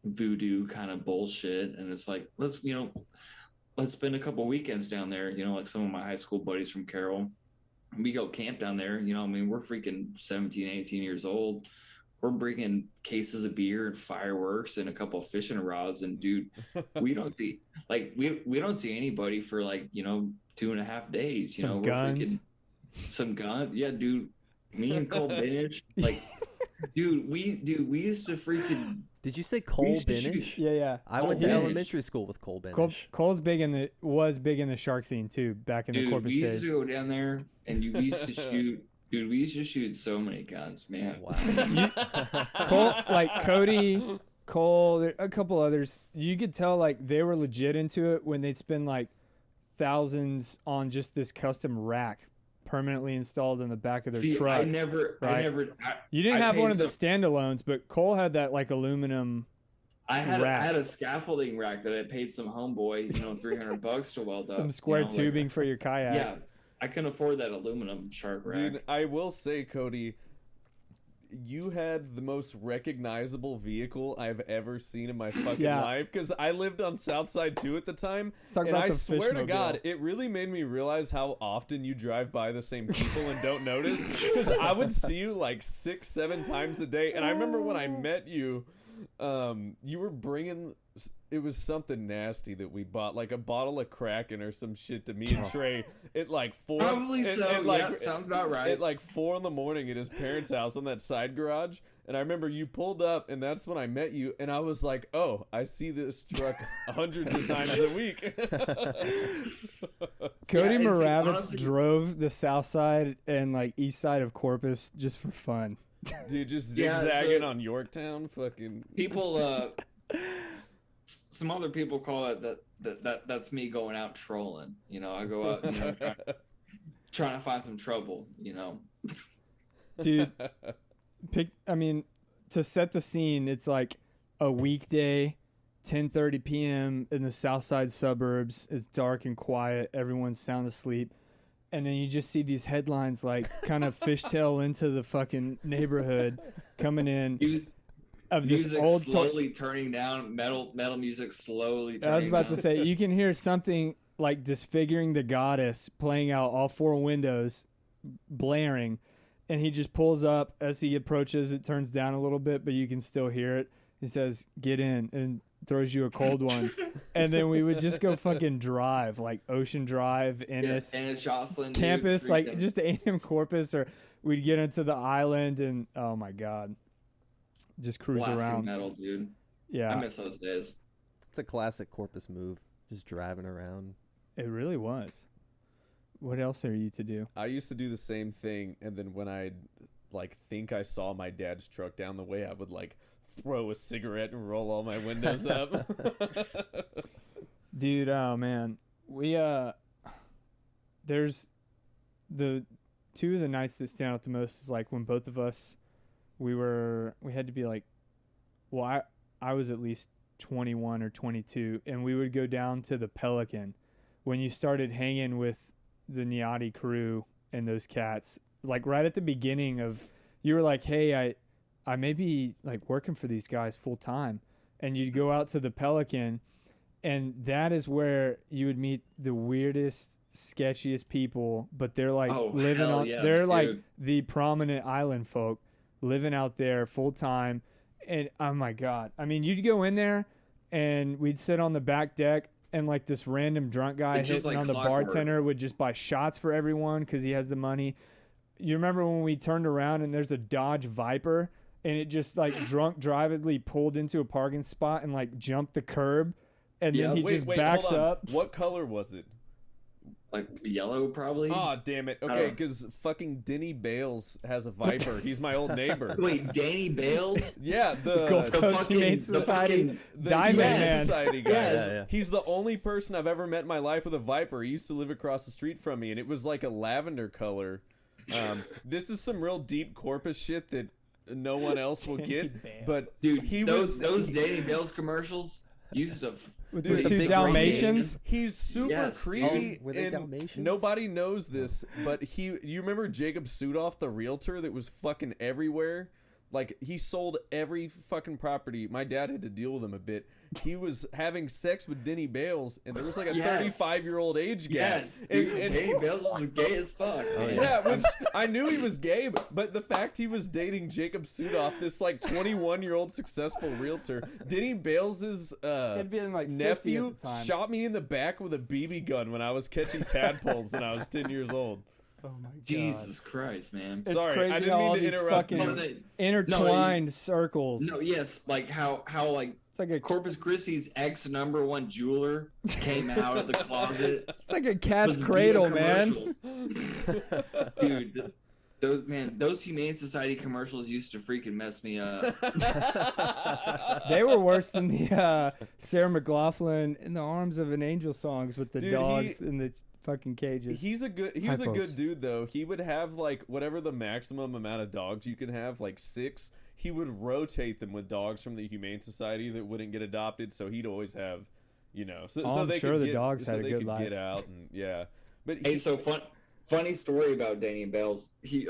voodoo kind of bullshit. And it's like, let's spend a couple weekends down there, like some of my high school buddies from Carroll. We go camp down there, I mean, we're freaking 17, 18 years old. We're bringing cases of beer and fireworks and a couple of fishing rods. And dude, we don't see we don't see anybody for like, 2.5 days, some we're guns. Some guns. Yeah, dude. Me and Cole Binish, like, dude, we used to freaking. Did you say Cole Binish? Yeah. I went to elementary school with Cole Binish. Cole's was big in the shark scene too, back in the Corpus days. We used to go down there and we used to shoot. Dude, we used to shoot so many guns, man. Wow. Cole, like Cody, Cole, a couple others. You could tell like they were legit into it when they'd spend like thousands on just this custom rack permanently installed in the back of their truck. You didn't have one of the standalones, but Cole had that like aluminum. I had a scaffolding rack that I paid some homeboy, $300 to weld up. Some square tubing for your kayak. Yeah, I can afford that aluminum shark rack. Dude, I will say, Cody, you had the most recognizable vehicle I've ever seen in my fucking Yeah. life, because I lived on Southside too at the time. Let's talk And about I the swear to Fishmobile. God, it really made me realize how often you drive by the same people and don't notice. Because I would see you like 6-7 times a day. And I remember when I met you, you were bringing, it was something nasty that we bought, like a bottle of Kraken or some shit to me and Trey at like 4. Probably at- so. at, like, Yep, sounds about right. At like 4 in the morning at his parents' house on that side garage. And I remember you pulled up, and that's when I met you. And I was like, oh, I see this truck hundreds of times a week. Cody it's Moravits honestly- drove the south side and like east side of Corpus just for fun. Dude, just Yeah, zigzagging so- on Yorktown. Fucking. People, some other people call it that's me going out trolling. You know, I go out, you know, trying to find some trouble. You know, Dude, to set the scene, it's like a weekday, 10:30 p.m. in the south side suburbs. It's dark and quiet. Everyone's sound asleep. And then you just see these headlines like kind of fishtail into the fucking neighborhood coming in of this music old slowly turning down, metal music slowly turning I was about down. to say, you can hear something like Disfiguring the Goddess playing out all 4 windows, blaring, and he just pulls up. As he approaches, it turns down a little bit, but you can still hear it. He says, "Get in," and throws you a cold one. And then we would just go fucking drive, like Ocean Drive, Ennis, Ennis, Jocelyn, Campus, dude, like freaking- just A&M Corpus, or we'd get into the island and, oh my God, just cruise blasting around. metal, dude. I Yeah, miss those days. It's a classic Corpus move, just driving around. it really was. What else are you to do? I used to do the same thing, and then when I'd like think I saw my dad's truck down the way, I would like throw a cigarette and roll all my windows up. Dude, oh man. We there's the 2 of the nights that stand out the most is like when both of us we had to be like, well, I was at least 21 or 22, and we would go down to the Pelican when you started hanging with the Niati crew and those cats. Like right at the beginning of, you were like, hey, I may be like working for these guys full time, and you'd go out to the Pelican, and that is where you would meet the weirdest, sketchiest people, but they're like living hell on, yes, they're like dude. the prominent island folk living out there full time. And oh my God, I mean, you'd go in there and we'd sit on the back deck, and like this random drunk guy It's just hitting like on the clockwork. bartender would just buy shots for everyone because he has the money. You remember when we turned around and there's a Dodge Viper, and it just like drunk drivedly pulled into a parking spot and like jumped the curb, and then he just backs hold on. up. What color was it? Like yellow, probably. Oh, damn it. Okay, because fucking Denny Bales has a Viper. He's my old neighbor. Wait, Danny Bales? Yeah, the Gulf the Coast fucking- Humane the Society, fucking- the Diamond Humane Man. Society guy. Yes. Yeah. He's the only person I've ever met in my life with a Viper. He used to live across the street from me, and it was like a lavender color. This is some real deep Corpus shit that no one else will get. But Dude, he those was Danny Bales commercials used to. With Dude, the the 2 big Dalmatians. he's super Yes, dude. creepy. Oh, were they and Dalmatians? nobody knows this, but you remember Jacob Sudoff, the realtor that was fucking everywhere? Like, he sold every fucking property. My dad had to deal with him a bit. He was having sex with Denny Bales, and there was like a Yes. 35-year-old age gap. Yes, dude, And- Danny Bales was gay as fuck. Oh, man. yeah, which I knew he was gay, but the fact he was dating Jacob Sudoff, this like 21-year-old successful realtor, Denny Bales's He'd been like 50 nephew at the time. shot me in the back with a BB gun when I was catching tadpoles when I was 10 years old. Oh my God. Jesus Christ, man. It's Sorry, crazy I didn't how mean all to these interrupt fucking you. No, intertwined circles. No, yes, like how like It's like a Corpus Christi's ex #1 jeweler came out of the closet. it's like a cat's was cradle, via man. commercials. Dude, those Humane Society commercials used to freaking mess me up. They were worse than the Sarah McLachlan "In the Arms of an Angel" songs with the Dude, dogs in the fucking cages. He was a folks. good dude though. He would have like whatever the maximum amount of dogs you can have, like 6. He would rotate them with dogs from the Humane Society that wouldn't get adopted, so he'd always have, so, Oh, so I'm they sure could the get, dogs so had a they good could life. get out and yeah. But Hey, so funny story about Danny Bales. He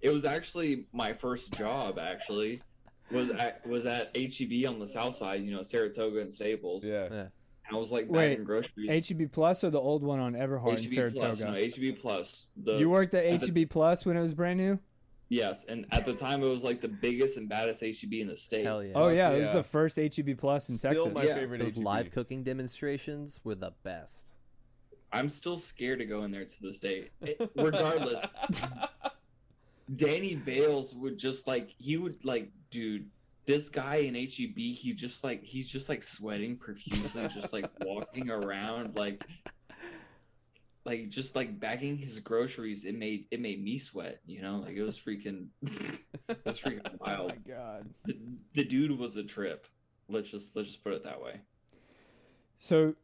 it was actually my first job. Actually, was at HEB on the south side. You know, Saratoga and Staples. Yeah. Yeah. I was like Wait, bagging groceries. HEB Plus or the old one on Everhart in HEB Plus, Saratoga? no, HEB Plus. You worked at at the- HEB Plus when it was brand new? Yes, and at the time it was like the biggest and baddest HEB in the state. Hell yeah. Oh yeah, it was yeah. the first HEB Plus in Still Texas. my Yeah, favorite Those HEB. live cooking demonstrations were the best. I'm still scared to go in there to this day. Regardless, Danny Bales would just he would dude, this guy in HEB, he's just like sweating profusely, just like walking around just like bagging his groceries. It made me sweat, you know, like it was freaking Oh wild. my god. The dude was a trip. Let's just put it that way. So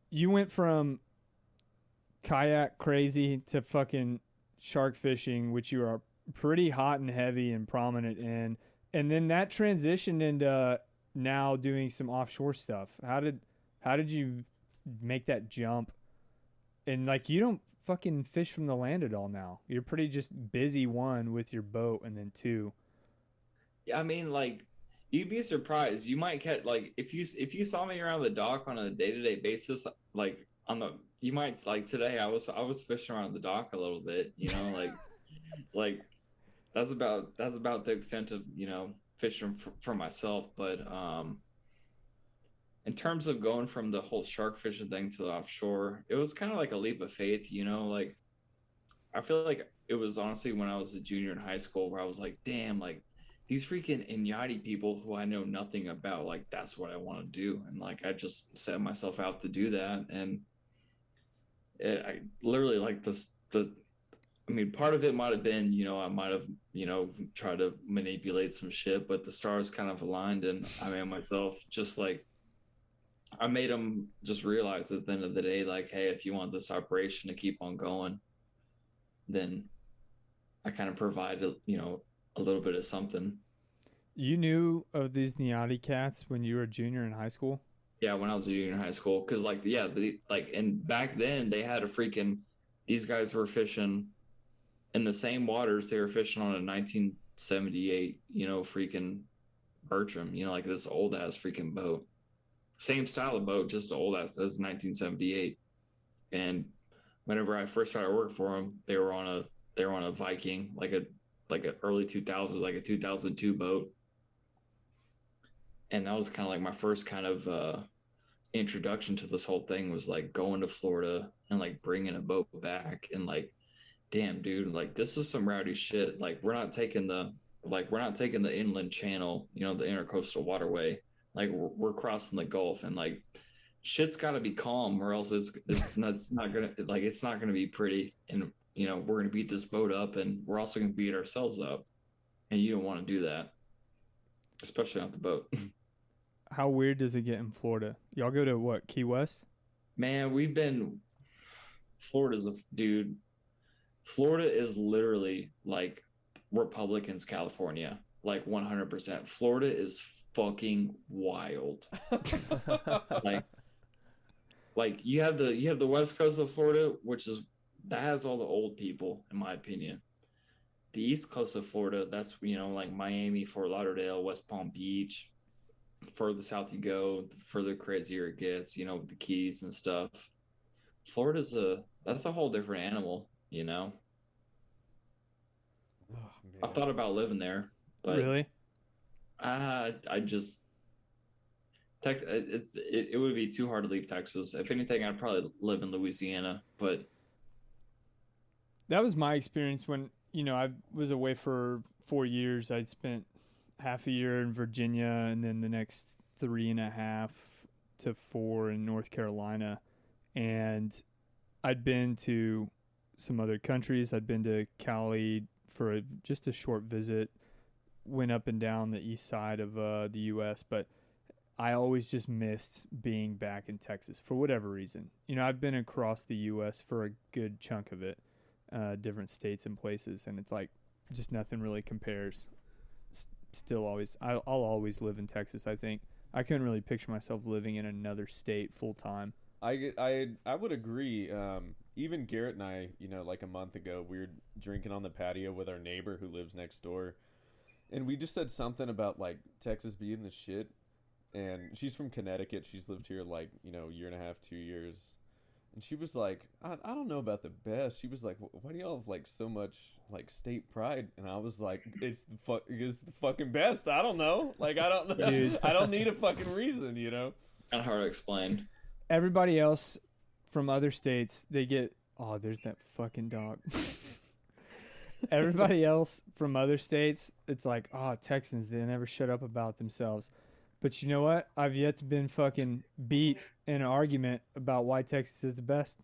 you went from kayak crazy to fucking shark fishing, which you are pretty hot and heavy and prominent in, and then that transitioned into now doing some offshore stuff. How did you make that jump? And like, you don't fucking fish from the land at all now. You're pretty just busy, one, with your boat, and then two. Yeah, I mean, like, you'd be surprised. You might catch, like, if you saw me around the dock on a day-to-day basis, like you might, like, today I was fishing around the dock a little bit, you know, like that's about the extent of, you know, fishing for myself. But in terms of going from the whole shark fishing thing to the offshore, it was kind of like a leap of faith, you know. Like, I feel like it was honestly when I was a junior in high school where I was like, damn, like, these freaking Inyati people who I know nothing about, like, that's what I want to do. And like, I just set myself out to do that. And I literally, like, I mean, part of it might have been, you know, I might have, you know, tried to manipulate some shit, but the stars kind of aligned, and I made myself just like, I made them just realize at the end of the day, like, hey, if you want this operation to keep on going, then I kind of provided, you know, a little bit of something. You knew of these Niati cats when you were a junior in high school? Yeah, when I was a junior in high school, because like, yeah, and back then they had these guys were fishing in the same waters they were fishing on a 1978, you know, freaking Bertram, you know, like this old ass freaking boat. Same style of boat, just old ass. That was 1978. And whenever I first started working for them, they were on a Viking, like a early 2000s, like a 2002 boat. And that was kind of like my first kind of introduction to this whole thing, was like going to Florida and like bringing a boat back, and like, damn, dude, like, this is some rowdy shit. Like, we're not taking the inland channel, you know, the intercoastal waterway. Like, we're crossing the Gulf, and like, shit's got to be calm, or else it's not gonna be pretty. And you know, we're gonna beat this boat up, and we're also gonna beat ourselves up, and you don't want to do that, especially on the boat. How weird does it get in Florida? Y'all go to what, Key West? Man, dude. Florida is literally like Republicans' California, like 100%. Florida is fucking wild. like you have the west coast of Florida, that has all the old people, in my opinion. The east coast of Florida, that's, you know, like Miami, Fort Lauderdale, West Palm Beach. Further south you go, the further crazier it gets, you know, with the Keys and stuff. That's a whole different animal, you know. Oh, I man. thought about living there, but Really? I just it would be too hard to leave Texas. If anything, I'd probably live in Louisiana. But That was my experience when, you know, I was away for 4 years. I'd spent half a year in Virginia and then the next 3.5 to 4 in North Carolina. And I'd been to some other countries. I'd been to Cali for just a short visit, went up and down the east side of the U.S., but I always just missed being back in Texas for whatever reason. You know, I've been across the U.S. for a good chunk of it, different states and places, and it's like just nothing really compares. Still I'll always live in Texas, I think. I couldn't really picture myself living in another state full time. I would agree. even Garrett and I, like a month ago, we were drinking on the patio with our neighbor who lives next door, and we just said something about like Texas being the shit. And she's from Connecticut. She's lived here like year and a half, 2 years. And she was like, I don't know about the best. She was like, why do y'all have like so much like state pride? And I was like, it's the fucking best. I don't know. Like I don't know. Dude. I don't need a fucking reason, Not hard to explain. Everybody else from other states, they get, oh, there's that fucking dog. Everybody else from other states, it's like, oh, Texans, they never shut up about themselves. But you know what? I've yet to been fucking beat in an argument about why Texas is the best.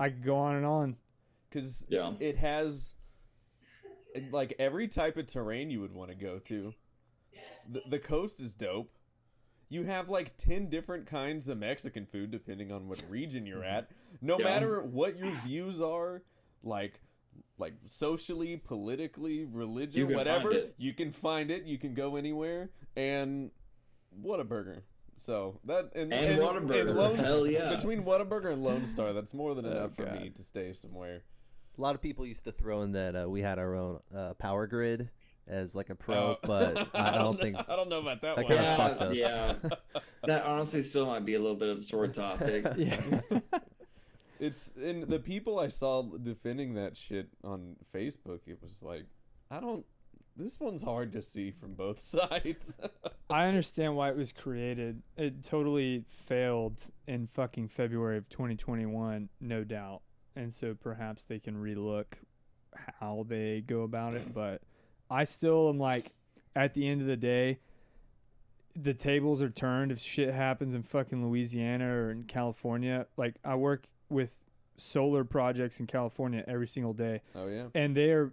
I could go on and on. Because Yeah. it has like every type of terrain you would want to go to. The coast is dope. You have like 10 different kinds of Mexican food depending on what region you're at. No Yeah. matter what your views are, like socially, politically, religion, You can whatever, find it. you can find it. You can go anywhere. And Whataburger. So that and Whataburger. Lone, Hell yeah. between Whataburger and Lone Star, that's more than Oh, enough for God. me to stay somewhere. A lot of people used to throw in that we had our own power grid as like a pro, but I don't think I don't know about that that one. kinda fucked us. Yeah. That honestly still might be a little bit of a sore topic. Yeah. It's and the people I saw defending that shit on Facebook, it was like, this one's hard to see from both sides. I understand why it was created. It totally failed in fucking February of 2021, no doubt. And so perhaps they can relook how they go about it. But I still am like, at the end of the day, the tables are turned if shit happens in fucking Louisiana or in California. Like, I work with solar projects in California every single day. Oh yeah. And their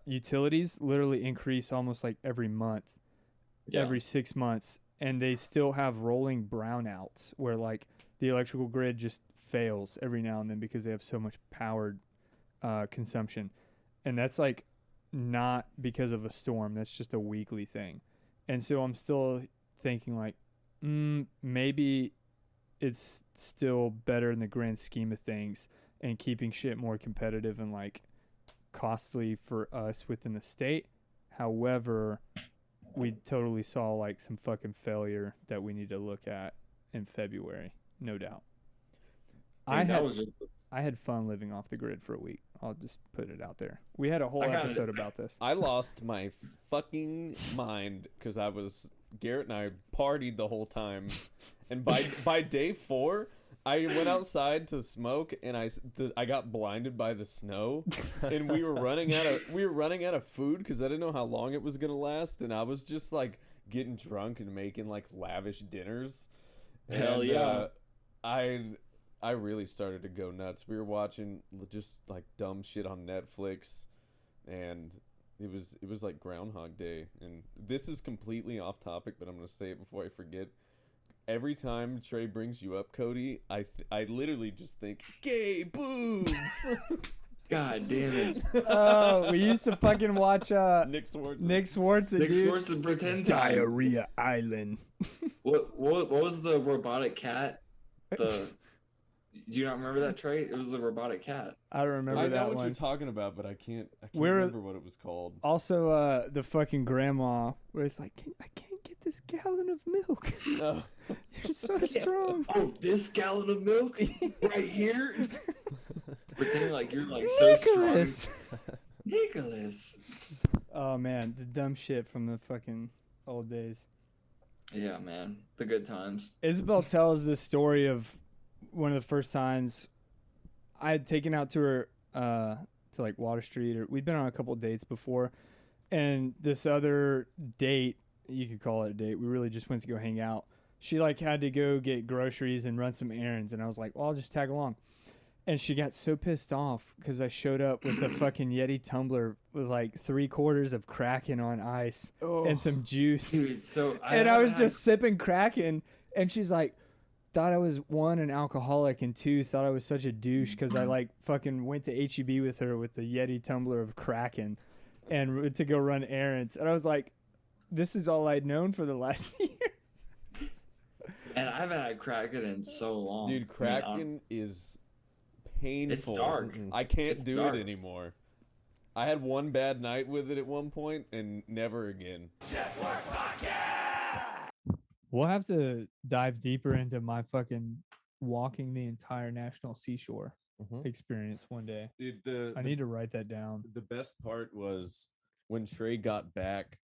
utilities literally increase almost like every month, Yeah. every 6 months, and they still have rolling brownouts where like the electrical grid just fails every now and then because they have so much power consumption, and that's like not because of a storm. That's just a weekly thing, and so I'm still thinking like, maybe it's still better in the grand scheme of things and keeping shit more competitive and like costly for us within the state. However, we totally saw like some fucking failure that we need to look at in February, no doubt. I had fun living off the grid for a week. I'll just put it out there. We had a whole episode about this. I lost my fucking mind because Garrett and I partied the whole time, and by day 4, I went outside to smoke, and I got blinded by the snow, and we were running out of food because I didn't know how long it was gonna last, and I was just like getting drunk and making like lavish dinners. Hell And, yeah. I really started to go nuts. We were watching just like dumb shit on Netflix, and it was like Groundhog Day. And this is completely off topic, but I'm gonna say it before I forget. Every time Trey brings you up, Cody, I literally just think gay boobs. God damn it. Oh, we used to fucking watch Nick Swartz. Nick Swartz, Nick dude. Swartz and Pretend Time. Diarrhea Island. What was the robotic cat? Do you not remember that, Trey? It was the robotic cat. I don't remember I that know what one. you're talking about, but I can't We're- remember what it was called. Also, the fucking grandma, where it's like, I can't get this gallon of milk. Oh. You're so strong. Oh, this gallon of milk right here? Pretending like you're like so Nicholas. strong. Nicholas. Oh man, the dumb shit from the fucking old days. Yeah, man. The good times. Isabel tells this story of one of the first times I had taken out to her to like Water Street, or we'd been on a couple of dates before, and this other date, you could call it a date, we really just went to go hang out. She like had to go get groceries and run some errands, and I was like, well, I'll just tag along. And she got so pissed off because I showed up with a fucking Yeti tumbler with like 3/4 of Kraken on ice and some juice. Dude, so I was just sipping Kraken, and she's like, thought I was, 1, an alcoholic, and 2, thought I was such a douche because I like fucking went to HEB with her with the Yeti tumbler of Kraken and to go run errands. And I was like, this is all I'd known for the last year. And I haven't had Kraken in so long. Dude, Kraken is painful. dark. I can't It's do dark. it anymore. I had one bad night with it at one point, and never again. We'll have to dive deeper into my fucking walking the entire National Seashore experience one day. Dude, I need to write that down. the best part was when Trey got back.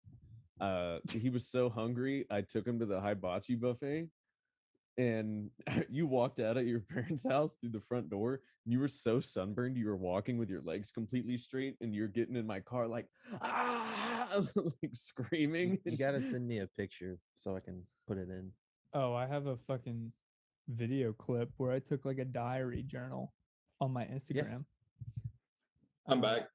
He was so hungry. I took him to the hibachi buffet, and you walked out at your parents' house through the front door. And you were so sunburned. You were walking with your legs completely straight, and you're getting in my car like like screaming. You gotta send me a picture so I can put it in. Oh, I have a fucking video clip where I took like a diary journal on my Instagram. I'm back.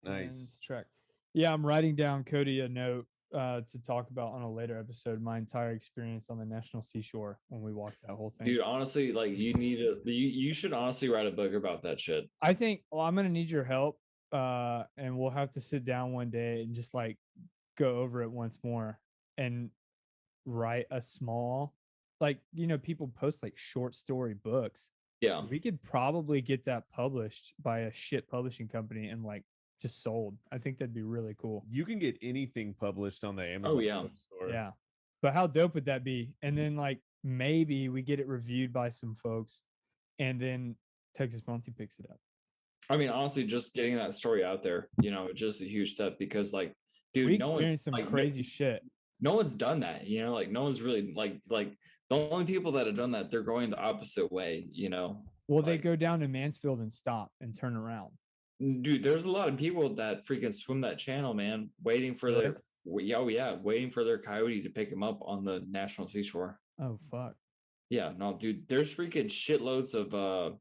Nice. Track. Yeah, I'm writing down Cody a note to talk about on a later episode. My entire experience on the National Seashore when we walked that whole thing. Dude, honestly, like you should honestly write a book about that shit. I think. Well, I'm gonna need your help, and we'll have to sit down one day and just like go over it once more and write a small, like people post like short story books. Yeah. We could probably get that published by a shit publishing company and like just sold. I think that'd be really cool. You can get anything published on the Amazon yeah. bookstore. Yeah. But how dope would that be? And then like maybe we get it reviewed by some folks and then Texas Monty picks it up. I mean, honestly, just getting that story out there, just a huge step because like, dude, We no one's experienced some like, crazy shit. no one's done that, like no one's really like the only people that have done that, they're going the opposite way, Well, they like, go down to Mansfield and stop and turn around. dude, there's a lot of people that freaking swim that channel, man, waiting for Really? waiting for their coyote to pick them up on the National Seashore. Oh fuck. Yeah, no, dude, there's freaking shitloads of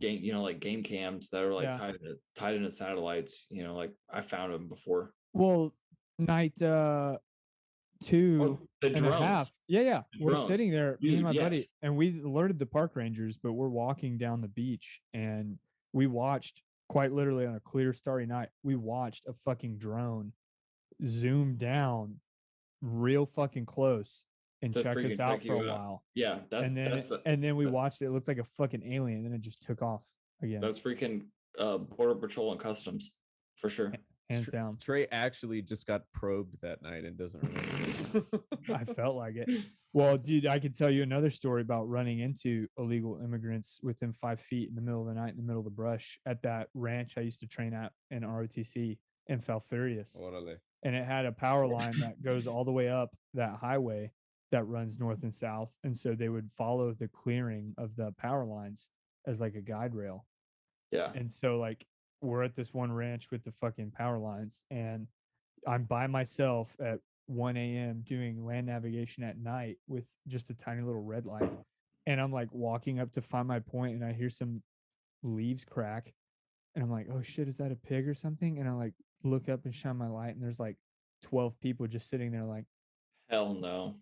game, like game cams that are like Yeah. tied into satellites, like I found them before. Well, night two The and a drones. half. Yeah. The We're drones. sitting there, me and my Dude, buddy, yes. and we alerted the park rangers, but we're walking down the beach and we watched quite literally on a clear starry night, we watched a fucking drone zoom down real fucking close and To check us freaking out check for a you out. while. Yeah, And then we watched it. It looked like a fucking alien, and then it just took off again. that's freaking Border Patrol and Customs for sure. Hands down. Trey actually just got probed that night and doesn't remember. I felt like it. Well, dude, I could tell you another story about running into illegal immigrants within 5 feet in the middle of the night, in the middle of the brush at that ranch I used to train at in ROTC in Falfurrias. Orale. And it had a power line that goes all the way up that highway that runs north and south. And so they would follow the clearing of the power lines as like a guide rail. Yeah. And so like we're at this one ranch with the fucking power lines and I'm by myself at 1 a.m. doing land navigation at night with just a tiny little red light. And I'm like walking up to find my point and I hear some leaves crack. And I'm like, oh shit, is that a pig or something? And I like look up and shine my light and there's like 12 people just sitting there like, Hell no.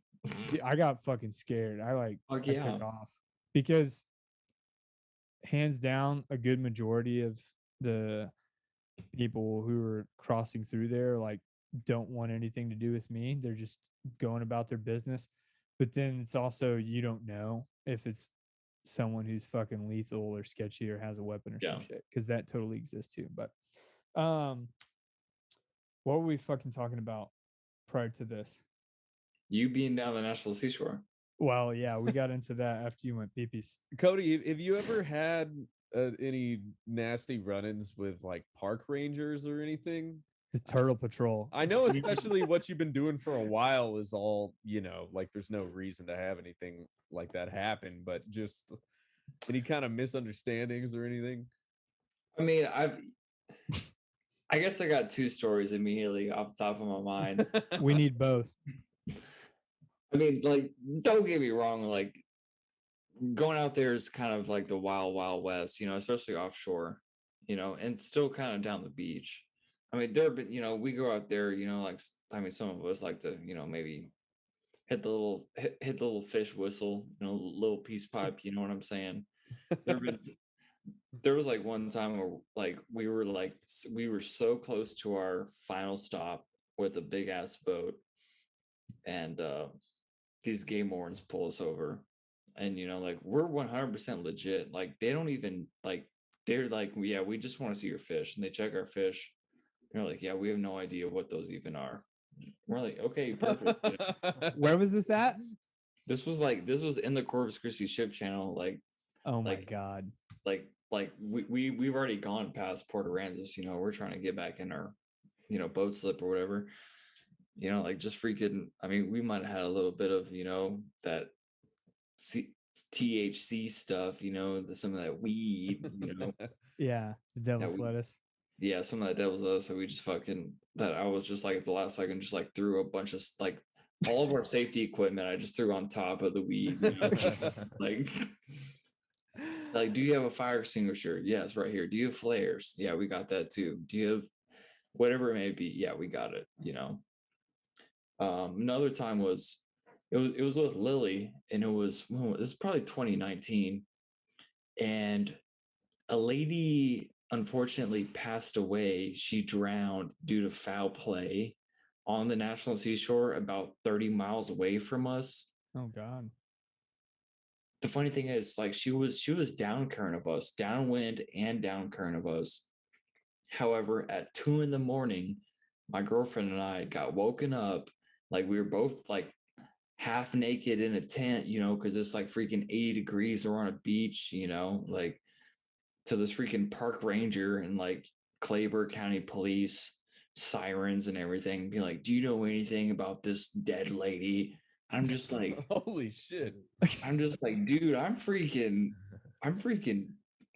I got fucking scared. I Fuck I yeah. took off because hands down, a good majority of the people who are crossing through there like don't want anything to do with me. They're just going about their business. But then it's also you don't know if it's someone who's fucking lethal or sketchy or has a weapon or some shit because that totally exists too. But what were we fucking talking about prior to this? You being down the National Seashore. Well, yeah, we got into that after you went peepees. Cody, have you ever had any nasty run-ins with like park rangers or anything? The Turtle Patrol. I know, especially what you've been doing for a while is all, like there's no reason to have anything like that happen, but just any kind of misunderstandings or anything? I mean, I guess I got two stories immediately off the top of my mind. We need both. I mean, like, don't get me wrong, like going out there is kind of like the wild, wild west, especially offshore, and still kind of down the beach. I mean, we go out there, like, I mean, some of us like to, maybe hit the little fish whistle, little peace pipe, you know what I'm saying? There was like one time where we were so close to our final stop with a big ass boat, and these game wardens pull us over, And like we're 100% legit. Like they don't even like they're like, yeah, we just want to see your fish, and they check our fish. They're like, yeah, we have no idea what those even are. We're like, okay, perfect. Where was this at? This was in the Corpus Christi ship channel, Oh my like God. we've already gone past Port Aransas. We're trying to get back in our boat slip or whatever. Like just freaking. I mean, we might have had a little bit of that THC stuff. Some of that weed. Yeah, the devil's lettuce. Yeah, some of that devil's lettuce that we just fucking that I was just like at the last second just like threw a bunch of like all of our safety equipment I just threw on top of the weed. Like like, do you have a fire extinguisher? Yes, right here. Do you have flares? Yeah, we got that too. Do you have whatever it may be? Yeah, we got it. Another time was it was with Lily, and this is probably 2019, and a lady unfortunately passed away. She drowned due to foul play on the National Seashore about 30 miles away from us. Oh God. The funny thing is, like, she was down current of us, downwind and down current of us. However, at 2 a.m, my girlfriend and I got woken up, like we were both like half naked in a tent, because it's like freaking 80 degrees. We're on a beach, like to this freaking park ranger and like Clayburgh County Police sirens and everything, be like, "Do you know anything about this dead lady?" I'm just like, holy shit. I'm just like, dude, I'm freaking,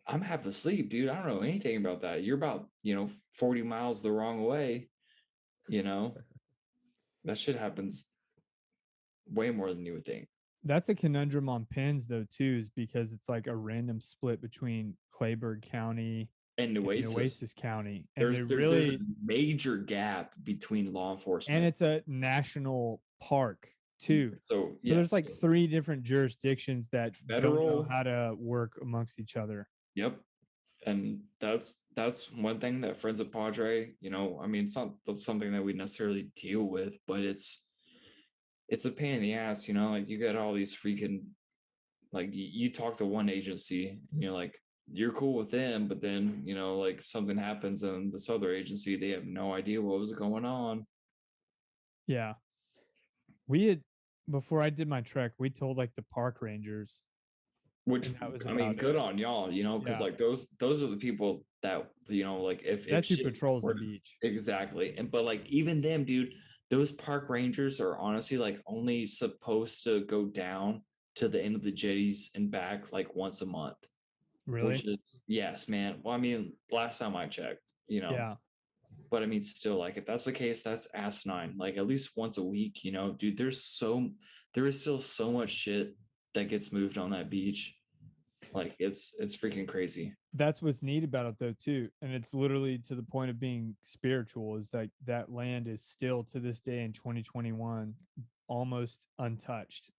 I'm half asleep, dude. I don't know anything about that. You're about, 40 miles the wrong way. That shit happens way more than you would think. That's a conundrum on pins though too, is because it's like a random split between Clayburgh County And and Nueces, Nueces County, and there's they there's a really major gap between law enforcement. and it's a national park too. So So there's like so 3 different jurisdictions that don't know federal. how to work amongst each other. Yep. And that's one thing that Friends of Padre, I mean, it's not that's something that we necessarily deal with, but it's a pain in the ass, like you got all these freaking, like you talk to one agency and you're like, you're cool with them, but then, like something happens in this other agency, they have no idea what was going on. Yeah. We had, before I did my trek, we told like the park rangers, Which, and that was I mean, about good it. on y'all, because Yeah. like those are the people that, like if That's who shit patrols the were- beach. Exactly. And but like even them, dude, those park rangers are honestly like only supposed to go down to the end of the jetties and back like once a month. Really? Which is, yes, man. Well, I mean, last time I checked, Yeah. but I mean, still, like, if that's the case, that's asinine. Like, at least once a week, dude, there is still so much shit that gets moved on that beach. Like, it's freaking crazy. That's what's neat about it though too, and it's literally to the point of being spiritual, is like that land is still to this day in 2021 almost untouched.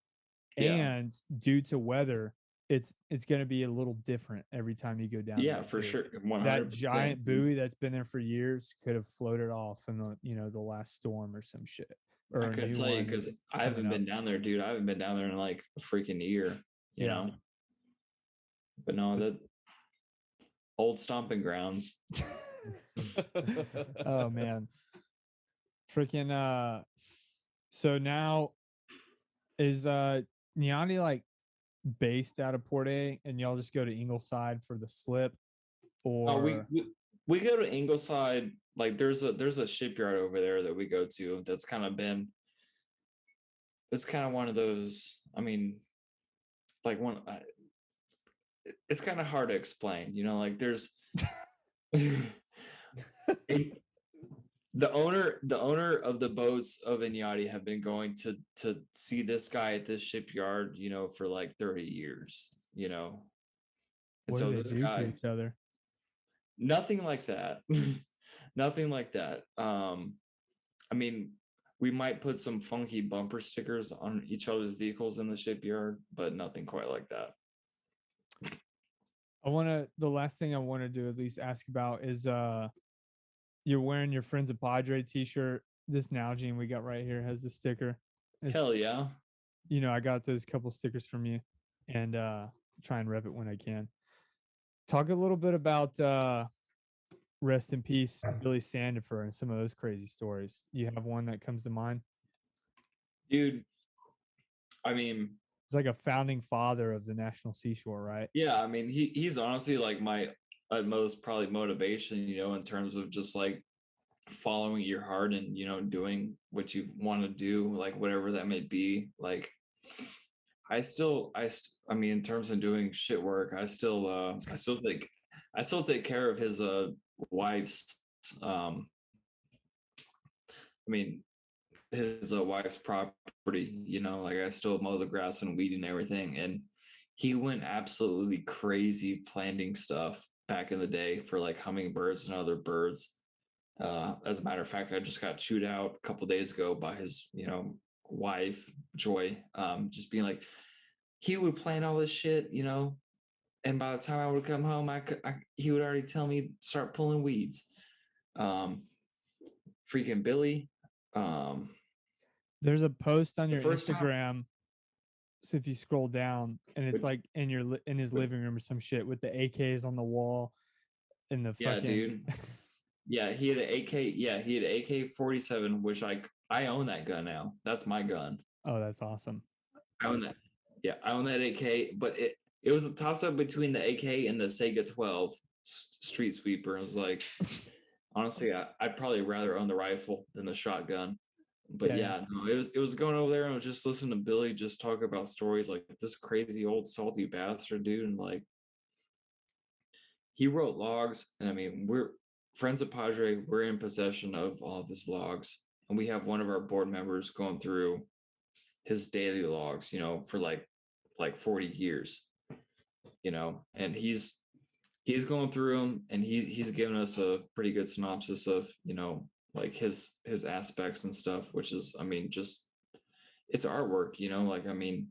Yeah. And due to weather, it's going to be a little different every time you go down Yeah, there, for too. sure. 100%. That giant buoy that's been there for years could have floated off in the last storm or some shit, or I a couldn't new tell you one because I coming haven't up. been down there, dude. I haven't been down there in like a freaking year, you Yeah. know? But no, that old stomping grounds. Oh man, freaking so now is Niani like based out of Port A, and y'all just go to Ingleside for the slip, or Oh, we go to Ingleside. Like there's a shipyard over there that we go to that's kind of been, it's kind of one of those, I mean, like it's kind of hard to explain, like there's the owner of the boats of Inyati have been going to see this guy at this shipyard, for like 30 years, and what so do they this do to guy, each other? nothing like that. Nothing like that. I mean, we might put some funky bumper stickers on each other's vehicles in the shipyard, but nothing quite like that. The last thing I want to do at least ask about is you're wearing your Friends of Padre t-shirt. This Nalgene we got right here has the sticker. Hell yeah. I got those couple stickers from you. and try and rep it when I can. Talk a little bit about rest in peace, Billy Sandifer, and some of those crazy stories. Do you have one that comes to mind? Dude, I mean, It's like a founding father of the National Seashore, right? yeah, I mean, he's honestly like my utmost probably motivation, you know, in terms of just like following your heart and, you know, doing what you want to do, like whatever that may be. Like I mean, in terms of doing shit work, I still take care of his wife's um I mean his wife's property, you know, like I still mow the grass and weed and everything. And he went absolutely crazy planting stuff back in the day for like hummingbirds and other birds. As a matter of fact, I just got chewed out a couple days ago by his, you know, wife, Joy, just being like, he would plan all this shit, you know, and by the time I would come home, he would already tell me start pulling weeds. Um, Freaking Billy. Um, There's a post on the your first time, Instagram. So if you scroll down, and it's like in his living room or some shit with the AKs on the wall and the yeah, fucking. dude. Yeah, he had an AK. Yeah, he had an AK-47, which I own that gun now. That's my gun. Oh, that's awesome. I own that. Yeah, I own that AK, but it was a toss up between the AK and the Sega 12 Street Sweeper. I was like, honestly, I'd probably rather own the rifle than the shotgun. But Yeah. yeah, no, it was going over there and I was just listening to Billy just talk about stories like this crazy old salty bastard dude, and like he wrote logs, and I mean we're friends at Padre. We're in possession of all of his logs, and we have one of our board members going through his daily logs, you know, for like 40 years, you know, and he's going through them, and he's given us a pretty good synopsis of, you know, like his aspects and stuff, which is, I mean, just it's artwork, you know, like I mean,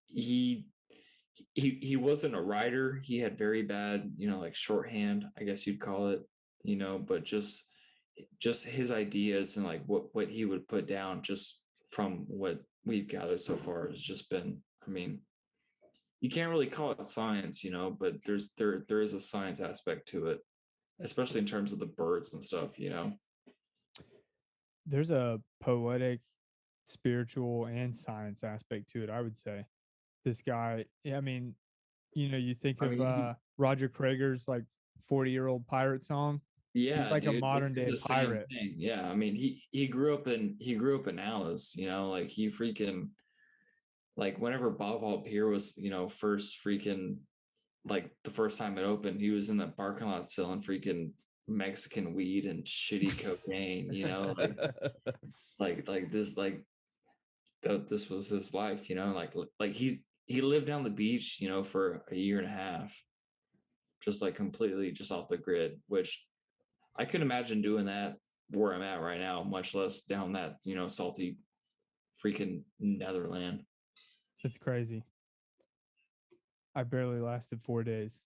he he wasn't a writer. He had very bad, you know, like shorthand, I guess you'd call it, you know, but just his ideas and like what he would put down just from what we've gathered so far has just been, I mean, you can't really call it science, you know, but there is a science aspect to it, especially in terms of the birds and stuff, you know. There's a poetic, spiritual, and science aspect to it, I would say. This guy, I mean, you think I of mean, Roger Krager's like 40-year-old pirate song. He's yeah, like a dude, modern it's day the same pirate. thing. Yeah, I mean, he grew up in Alice, you know, like he freaking like whenever Bob Hall Pier was, you know, first freaking like the first time it opened, he was in the parking lot selling freaking Mexican weed and shitty cocaine, you know, like this like this was his life, you know, like he lived down the beach, you know, for a year and a half, just like completely just off the grid, which I could imagine doing that where I'm at right now, much less down that, you know, salty freaking Netherland. It's crazy. I barely lasted 4 days.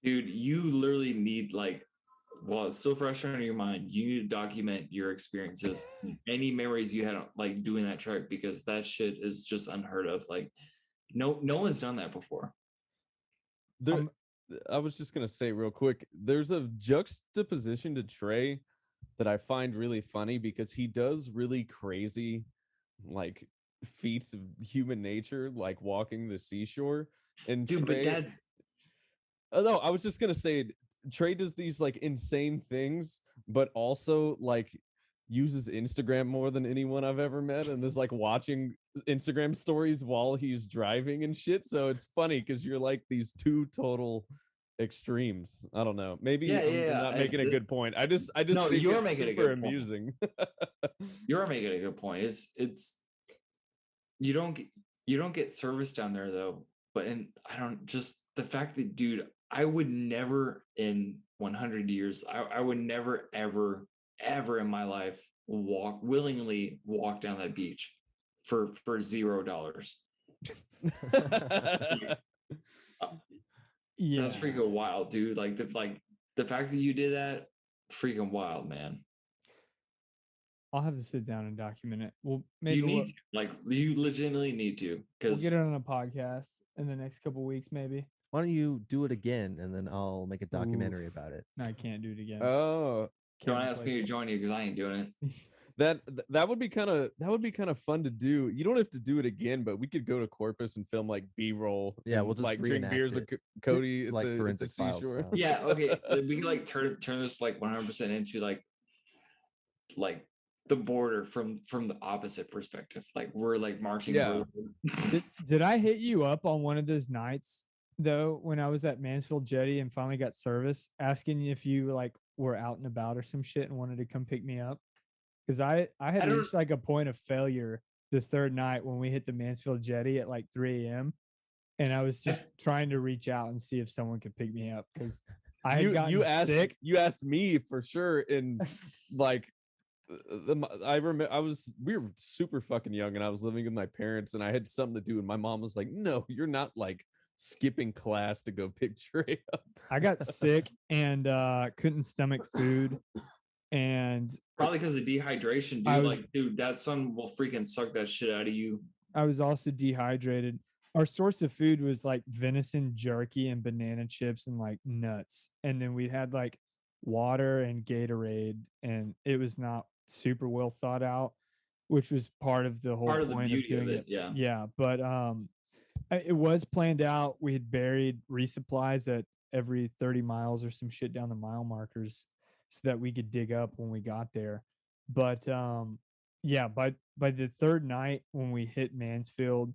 Dude, you literally need like while it's still fresh on your mind, you need to document your experiences, any memories you had like doing that trek, because that shit is just unheard of. Like no one's done that before. There, Um, I was just gonna say real quick. There's a juxtaposition to Trey that I find really funny because he does really crazy, like feats of human nature, like walking the seashore. And Dude, but Trey, that's no, I was just gonna say Trey does these like insane things, but also like uses Instagram more than anyone I've ever met, and is like watching Instagram stories while he's driving and shit. So it's funny because you're like these two total extremes. I don't know. Maybe yeah, I'm yeah. not making a good point. I just No, think you're it's making a super good point. amusing. You're making a good point. It's you don't get service down there though. But and I don't just the fact that dude, I would never in 100 years, I would never ever in my life willingly walk down that beach for $0. Uh, yeah. That's freaking wild, dude. Like the fact that you did that, freaking wild, man. I'll have to sit down and document it. Well, You maybe need to. Like, you legitimately need to. we'll Because get it on a podcast in the next couple weeks, maybe. Why don't you do it again and then I'll make a documentary Oof. about it. No, I can't do it again. Oh, Can't don't ask me to replace join you because I ain't doing it. that would be kind of fun to do. You don't have to do it again, but we could go to Corpus and film like B-roll. Yeah, and, we'll just like drink reenact beers it. with Cody at Like the forensic files seashore. style. Yeah, okay. We can like turn this like 100% into like the border from the opposite perspective. Like we're like marching. Yeah. Did I hit you up on one of those nights though when I was at Mansfield Jetty and finally got service, asking if you like were out and about or some shit and wanted to come pick me up? Because I had don't- reached like a point of failure the third night when we hit the Mansfield Jetty at like 3 a.m. and I was just trying to reach out and see if someone could pick me up because I had gotten sick. You asked me for sure, and like I remember we were super fucking young, and I was living with my parents, and I had something to do, and my mom was like, "No, you're not like skipping class to go pick Trey up." I got sick and couldn't stomach food, and Probably because of dehydration, I dude. was- Like, dude, that sun will freaking suck that shit out of you. I was also dehydrated. Our source of food was like venison jerky and banana chips and like nuts. And then we had like water and Gatorade, and it was not super well thought out, which was part of the whole Part of the point beauty of doing of it, yeah. Yeah, but it was planned out. We had buried resupplies at every 30 miles or some shit down the mile markers so that we could dig up when we got there. But yeah, by the third night when we hit Mansfield,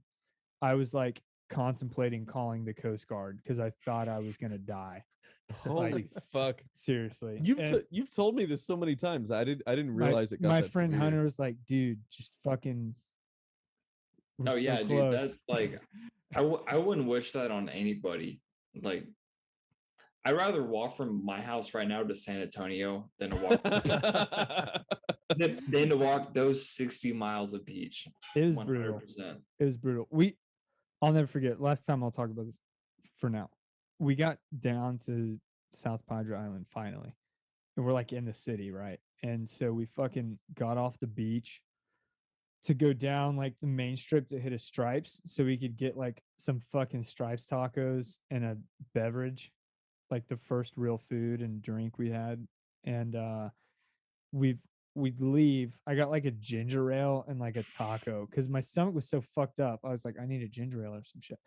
I was like contemplating calling the Coast Guard because I thought I was gonna die. Holy fuck! Seriously, You've told me this so many times. I didn't realize it got my that friend severe. Hunter was like, "Dude, just fucking." we're Oh so yeah, dude. close." That's like, I wouldn't wish that on anybody. Like, I'd rather walk from my house right now to San Antonio than to walk than to walk those 60 miles of beach. It was brutal. 100%. It was brutal. I'll never forget. Last time I'll talk about this for now. We got down to South Padre Island finally. And we're like in the city, right? And so we fucking got off the beach to go down like the main strip to hit a Stripes so we could get like some fucking Stripes tacos and a beverage, like the first real food and drink we had. And we'd leave. I got like a ginger ale and like a taco because my stomach was so fucked up. I was like, I need a ginger ale or some shit.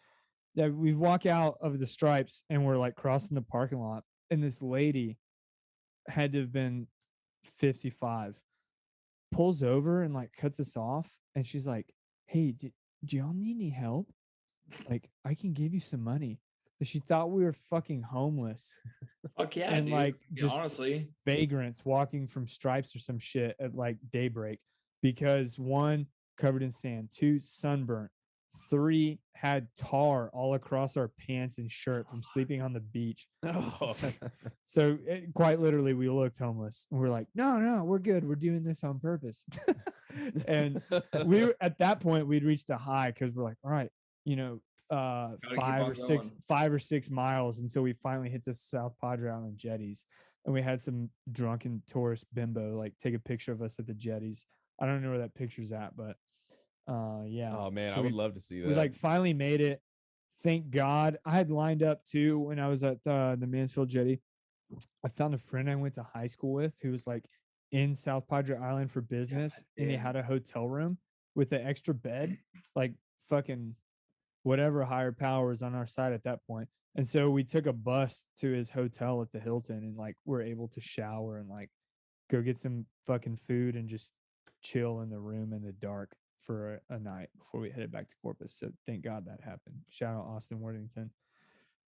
That we walk out of the Stripes and we're like crossing the parking lot, and this lady had to have been 55 pulls over and like cuts us off, and she's like, "Hey, do y'all need any help? Like, I can give you some money." And she thought we were fucking homeless. Fuck yeah, And dude. like just honestly, vagrants walking from Stripes or some shit at like daybreak because one, covered in sand, two, sunburnt, three, had tar all across our pants and shirt from sleeping on the beach. Oh. So quite literally, we looked homeless, and we're like, no, we're good. We're doing this on purpose. And we were at that point, we'd reached a high because we're like, all right, keep 5 on or 6 miles until we finally hit the South Padre Island jetties. And we had some drunken tourist bimbo like take a picture of us at the jetties. I don't know where that picture's at, but yeah. Oh man, So I would love to see that. we like finally made it. Thank God. I had lined up too when I was at the Mansfield jetty. I found a friend I went to high school with who was like in South Padre Island for business, and he damn. had a hotel room with an extra bed, like fucking whatever higher power was on our side at that point. And so we took a bus to his hotel at the Hilton, and like we're able to shower and like go get some fucking food and just chill in the room in the dark for a night before we headed back to Corpus. So thank God that happened. Shout out Austin Worthington.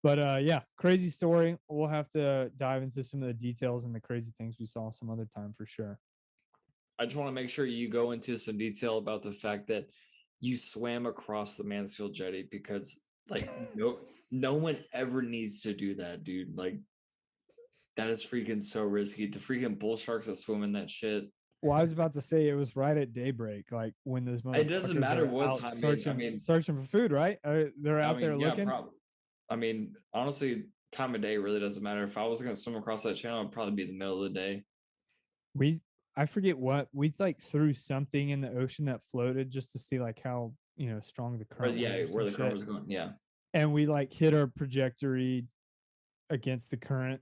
But yeah, crazy story. We'll have to dive into some of the details and the crazy things we saw some other time for sure. I just want to make sure you go into some detail about the fact that you swam across the Mansfield jetty because like no one ever needs to do that, dude. Like that is freaking so risky. The freaking bull sharks that swim in that shit. Well, I was about to say it was right at daybreak, like when those motherfuckers It doesn't matter are what out time. searching for food, right? They're out there yeah, looking. I mean, honestly, time of day really doesn't matter. If I was gonna swim across that channel, it'd probably be the middle of the day. I forget what we like threw something in the ocean that floated just to see like how strong the Or current was yeah, or where some the current shit. was going. Yeah. And we like hit our trajectory against the current,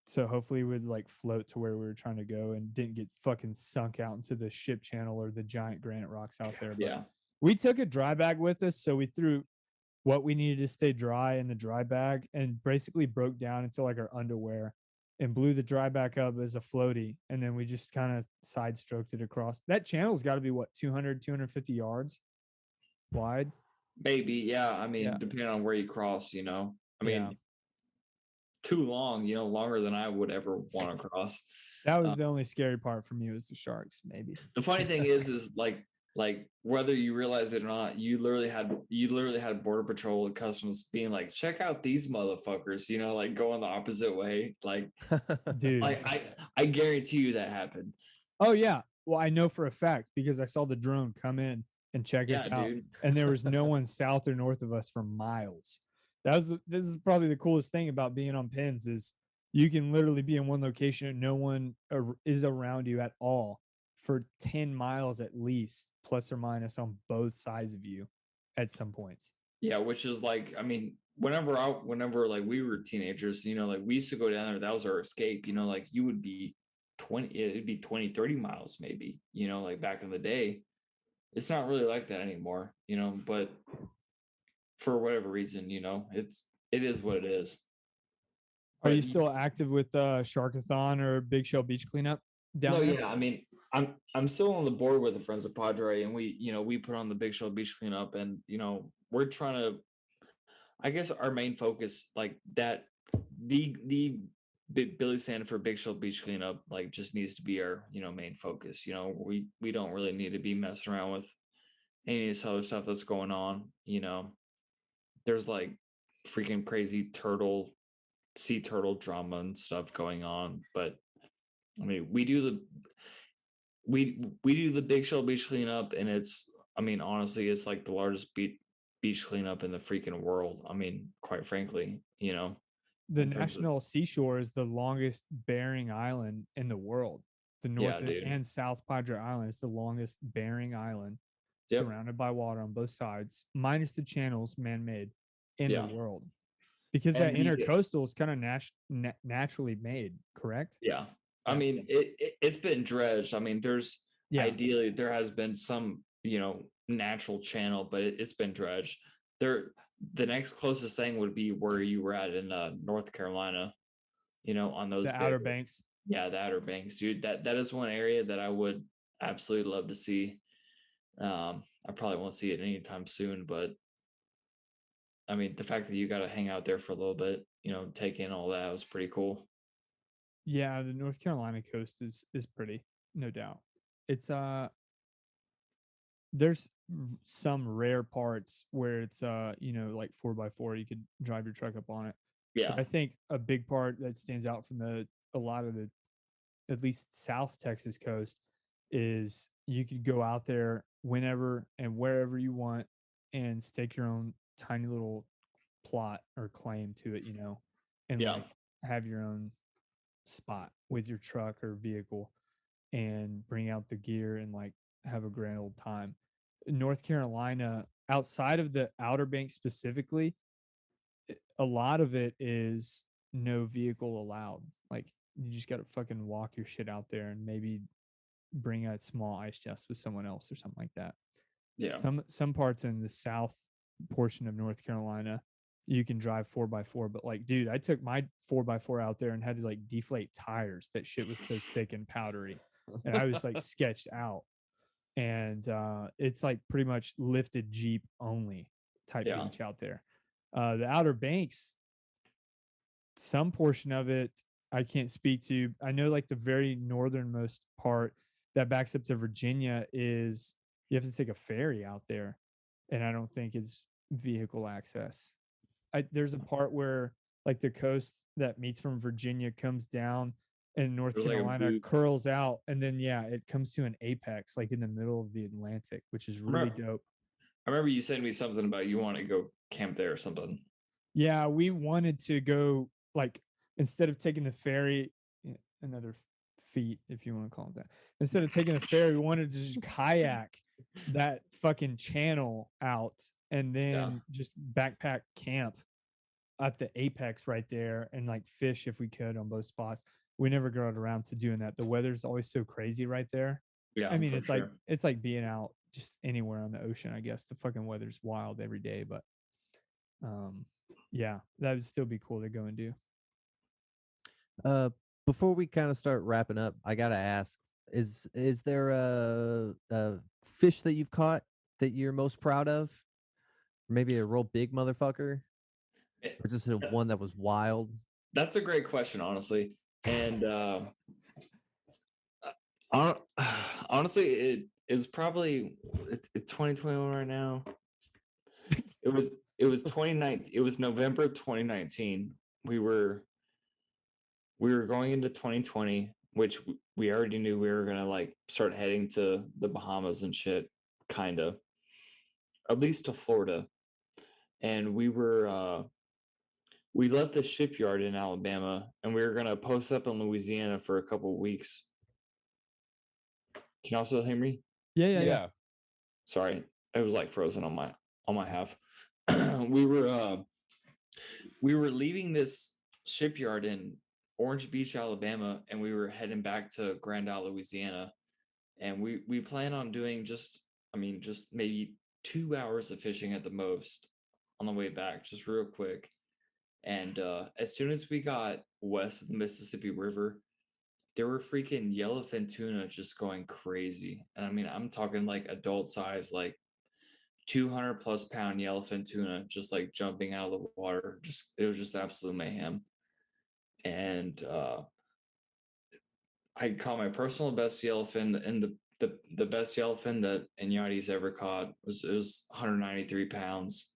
so hopefully it would like float to where we were trying to go and didn't get fucking sunk out into the ship channel or the giant granite rocks out there. But Yeah. we took a dry bag with us, so we threw what we needed to stay dry in the dry bag and basically broke down into like our underwear and blew the dry back up as a floaty. And then we just kind of side stroked it across. That channel's got to be what, 250 yards wide? Maybe. Yeah. I mean, Yeah. depending on where you cross, I Yeah. mean, too long, longer than I would ever want to cross. That was the only scary part for me was the sharks, maybe. The funny thing is like whether you realize it or not, you literally had Border Patrol and Customs being like, check out these motherfuckers, like going the opposite way. Like, Dude. I guarantee you that happened. Oh yeah. Well, I know for a fact because I saw the drone come in and check us out, dude. and there was no one south or north of us for miles. This is probably the coolest thing about being on pins is you can literally be in one location and no one is around you at all for 10 miles at least, plus or minus on both sides of you at some points. Yeah, which is like, I mean, whenever like we were teenagers, like we used to go down there, that was our escape, like you would be 20, 30 miles maybe, like back in the day. It's not really like that anymore, but for whatever reason, it is what it is. Are you still active with Sharkathon or Big Shell Beach Cleanup down there? Yeah, I mean, I'm still on the board with the Friends of Padre, and we put on the Big Shell Beach Cleanup, and we're trying to, I guess our main focus, like that, the Billy Sanford Big Shell Beach Cleanup, like just needs to be our main focus. We don't really need to be messing around with any of this other stuff that's going on. There's like freaking crazy sea turtle drama and stuff going on, but I mean, we do the Big Shell Beach Cleanup, and it's, I mean, honestly, it's like the largest beach cleanup in the freaking world. I mean, quite frankly, the National Seashore is the longest bearing island in the world. The North and South Padre Island is the longest bearing island, surrounded by water on both sides, minus the channels man-made in the world. Because that intercoastal is kind of naturally made, correct? Yeah. I mean, it's been dredged. I mean, ideally there has been some, natural channel, but it's been dredged. The next closest thing would be where you were at in North Carolina, on those Outer Banks. Yeah, the Outer Banks, dude. That is one area that I would absolutely love to see. I probably won't see it anytime soon, but I mean, the fact that you got to hang out there for a little bit, take in all that was pretty cool. Yeah, the North Carolina coast is pretty, no doubt. It's there's some rare parts where it's like 4x4 you could drive your truck up on it. Yeah. But I think a big part that stands out from a lot of the at least South Texas coast is you could go out there whenever and wherever you want and stake your own tiny little plot or claim to it, and like have your own spot with your truck or vehicle and bring out the gear and like have a grand old time. North Carolina, outside of the Outer Banks specifically, a lot of it is no vehicle allowed. Like you just got to fucking walk your shit out there and maybe bring a small ice chest with someone else or something like that. Yeah. Some parts in the south portion of North Carolina, you can drive 4x4, but like, dude, I took my 4x4 out there and had to like deflate tires. That shit was so thick and powdery, and I was like sketched out. And it's like pretty much lifted Jeep only type beach out there. The Outer Banks, some portion of it I can't speak to. I know like the very northernmost part that backs up to Virginia is you have to take a ferry out there, and I don't think it's vehicle access. There's a part where like the coast that meets from Virginia comes down and North Carolina like curls out, and then it comes to an apex like in the middle of the Atlantic, which is really dope. I remember you sent me something about you want to go camp there or something. Yeah, we wanted to go like instead of taking the ferry, another feet, if you want to call it that. Instead of taking the ferry, we wanted to just kayak that fucking channel out and then just backpack camp at the apex right there and like fish if we could on both spots. We never got around to doing that. The weather's always so crazy right there. Yeah, I mean, for sure. it's like being out just anywhere on the ocean, I guess. The fucking weather's wild every day, but yeah, that would still be cool to go and do. Before we kind of start wrapping up, I gotta ask: is there a fish that you've caught that you're most proud of? Maybe a real big motherfucker, or just a one that was wild? That's a great question, honestly. And hon- honestly, it is probably it's 2021 right now. It was 2019. It was November of 2019. We were going into 2020, which we already knew we were gonna like start heading to the Bahamas and shit, kind of, at least to Florida. And we left the shipyard in Alabama, and we were gonna post up in Louisiana for a couple of weeks. Can you also hear me? Yeah. Sorry, it was like frozen on my half. we were leaving this shipyard in Orange Beach, Alabama, and we were heading back to Grand Isle, Louisiana. And we plan on doing just maybe 2 hours of fishing at the most on the way back, just real quick. And as soon as we got west of the Mississippi River, there were freaking yellowfin tuna just going crazy. And I mean, I'm talking like adult size, like 200 plus pound yellowfin tuna, just like jumping out of the water. It was just absolute mayhem. And I caught my personal best yellowfin, and the best yellowfin that Inyati's ever caught was 193 pounds.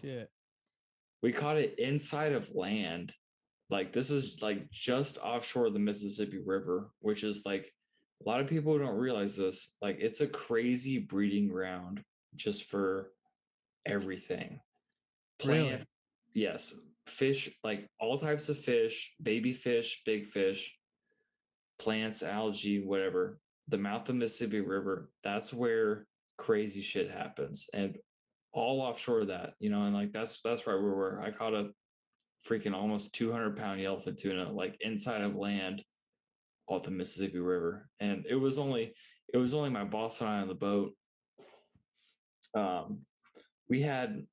Shit. We caught it inside of land. Like, this is like just offshore the Mississippi River, which is like, a lot of people don't realize this. Like, it's a crazy breeding ground just for everything. Really? Yes. Fish, like all types of fish, baby fish, big fish, plants, algae, whatever. The mouth of the Mississippi River, that's where crazy shit happens. And all offshore of that, and like that's right where we were. I caught a freaking almost 200-pound yellowfin tuna like inside of land off the Mississippi River. And it was only my boss and I on the boat. We had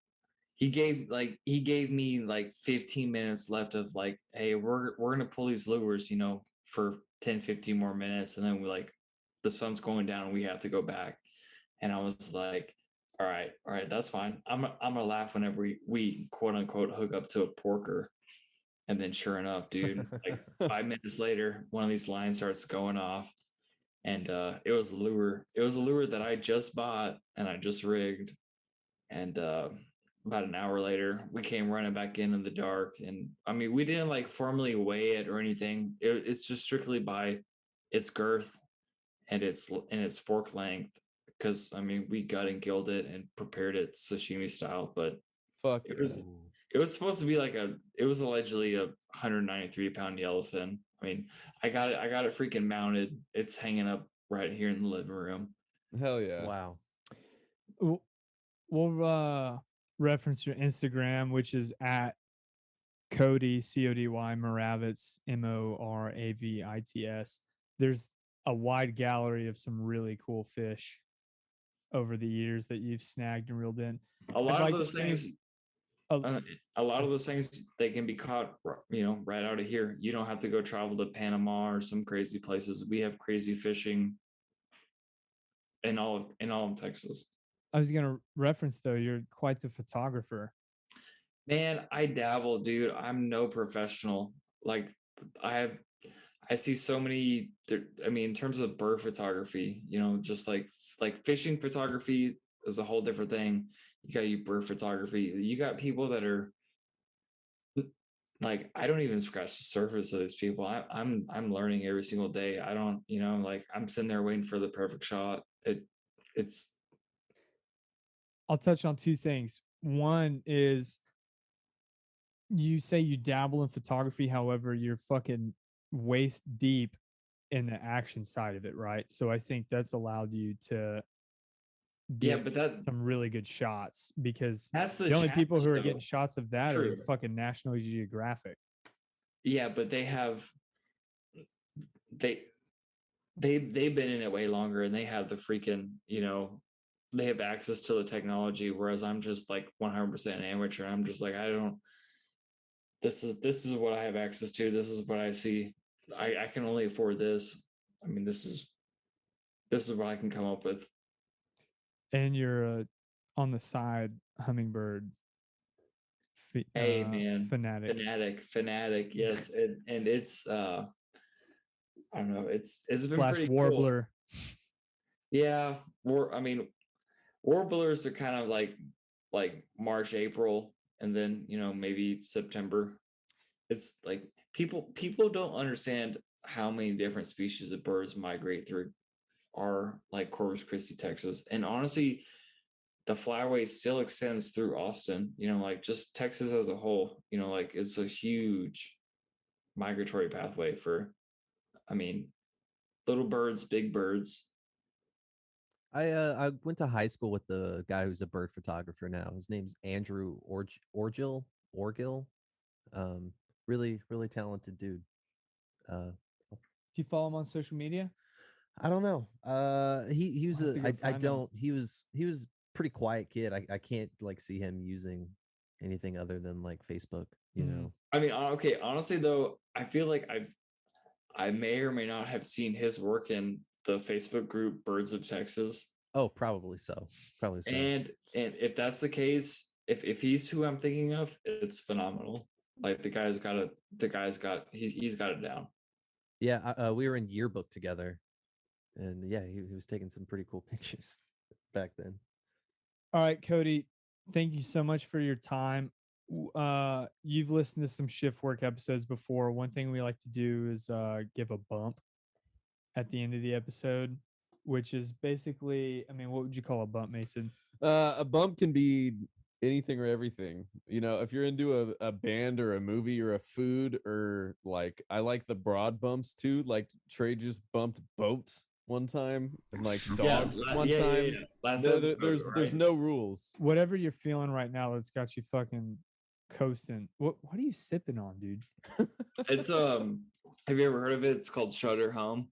he gave me like 15 minutes left of like, hey, we're gonna pull these lures, for 10, 15 more minutes, and then the sun's going down and we have to go back. And I was like, all right, that's fine. I'm gonna laugh whenever we quote unquote hook up to a porker. And then sure enough, dude, like 5 minutes later, one of these lines starts going off. And it was a lure. It was a lure that I just bought and I just rigged. And about an hour later, we came running back in the dark. And I mean, we didn't like formally weigh it or anything. It's just strictly by its girth and its fork length. Because I mean, we gut and gilled it and prepared it sashimi style, but Fuck it was supposed to be it was allegedly a 193-pound yellowfin. I mean, I got it freaking mounted. It's hanging up right here in the living room. Hell yeah. Wow. We'll reference your Instagram, which is at Cody Cody Moravits Moravits. There's a wide gallery of some really cool fish over the years that you've snagged and reeled in. A lot of those things they can be caught, right out of here. You don't have to go travel to Panama or some crazy places. We have crazy fishing in all of Texas. I was gonna reference though, you're quite the photographer. Man, I dabble, dude. I'm no professional. Like, I see so many. I mean, in terms of bird photography, just like fishing photography is a whole different thing. You got your bird photography. You got people that are like, I don't even scratch the surface of these people. I'm learning every single day. I don't, like, I'm sitting there waiting for the perfect shot. It's. I'll touch on two things. One is, you say you dabble in photography, however, you're fucking waist deep in the action side of it, right? So I think that's allowed you to Yeah, get but some really good shots because that's the the only people challenge, who are though. getting shots of that True. are fucking National Geographic. Yeah, but they they've been in it way longer, and they have the freaking, they have access to the technology, whereas I'm just like 100% amateur. I'm just like, I don't. This is what I have access to. This is what I see. I can only afford this. I mean, this is what I can come up with. And you're on the side hummingbird Hey man, fanatic fanatic, yes, and it's I don't know, it's been slash pretty cool. warbler. Yeah, warblers are kind of like March, April, and then maybe September. It's like people don't understand how many different species of birds migrate through our like Corpus Christi, Texas, and honestly, the flyway still extends through Austin. Like just Texas as a whole. Like it's a huge migratory pathway for, I mean, little birds, big birds. I went to high school with the guy who's a bird photographer now. His name's Andrew Orgill. Really really talented dude. Uh, Do you follow him on social media? I don't know. He was I'll have to go I find him. don't. He was pretty quiet kid. I can't like see him using anything other than like Facebook. You know. I mean, okay. Honestly, though, I feel like I may or may not have seen his work in the Facebook group Birds of Texas. Oh, probably so. Probably so. And if that's the case, if he's who I'm thinking of, it's phenomenal. Like he's got it down. Yeah, we were in yearbook together, and yeah, he was taking some pretty cool pictures back then. All right, Cody, thank you so much for your time. You've listened to some shift work episodes before. One thing we like to do is give a bump at the end of the episode, which is basically, I mean, what would you call a bump, Mason? A bump can be anything or everything. If you're into a band or a movie or a food, or like I like the broad bumps too. Like Trey just bumped boats one time and like dogs one time. Yeah. Last No, episode, there's no rules. Whatever you're feeling right now that's got you fucking coasting. What are you sipping on, dude? It's have you ever heard of it? It's called Shutter Home.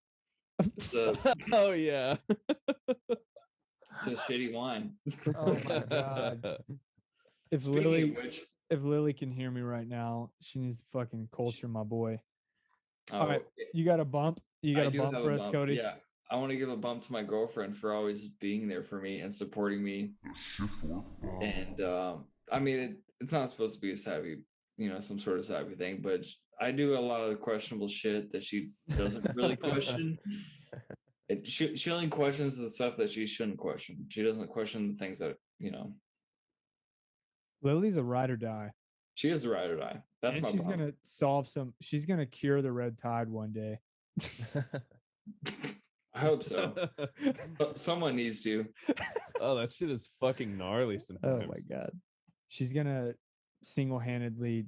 Oh yeah. It's a shitty wine. Oh my god. If Lily can hear me right now, she needs to fucking culture my boy. All right, you got a bump? You got a bump for us, Cody? Yeah, I want to give a bump to my girlfriend for always being there for me and supporting me. And I mean, it's not supposed to be a savvy, some sort of savvy thing, but I do a lot of the questionable shit that she doesn't really question. She only questions the stuff that she shouldn't question. She doesn't question the things that, Lily's a ride or die. She is a ride or die. That's my she's bump. she's gonna cure the red tide one day. I hope so. Someone needs to. Oh, that shit is fucking gnarly sometimes. Oh my god. She's gonna single-handedly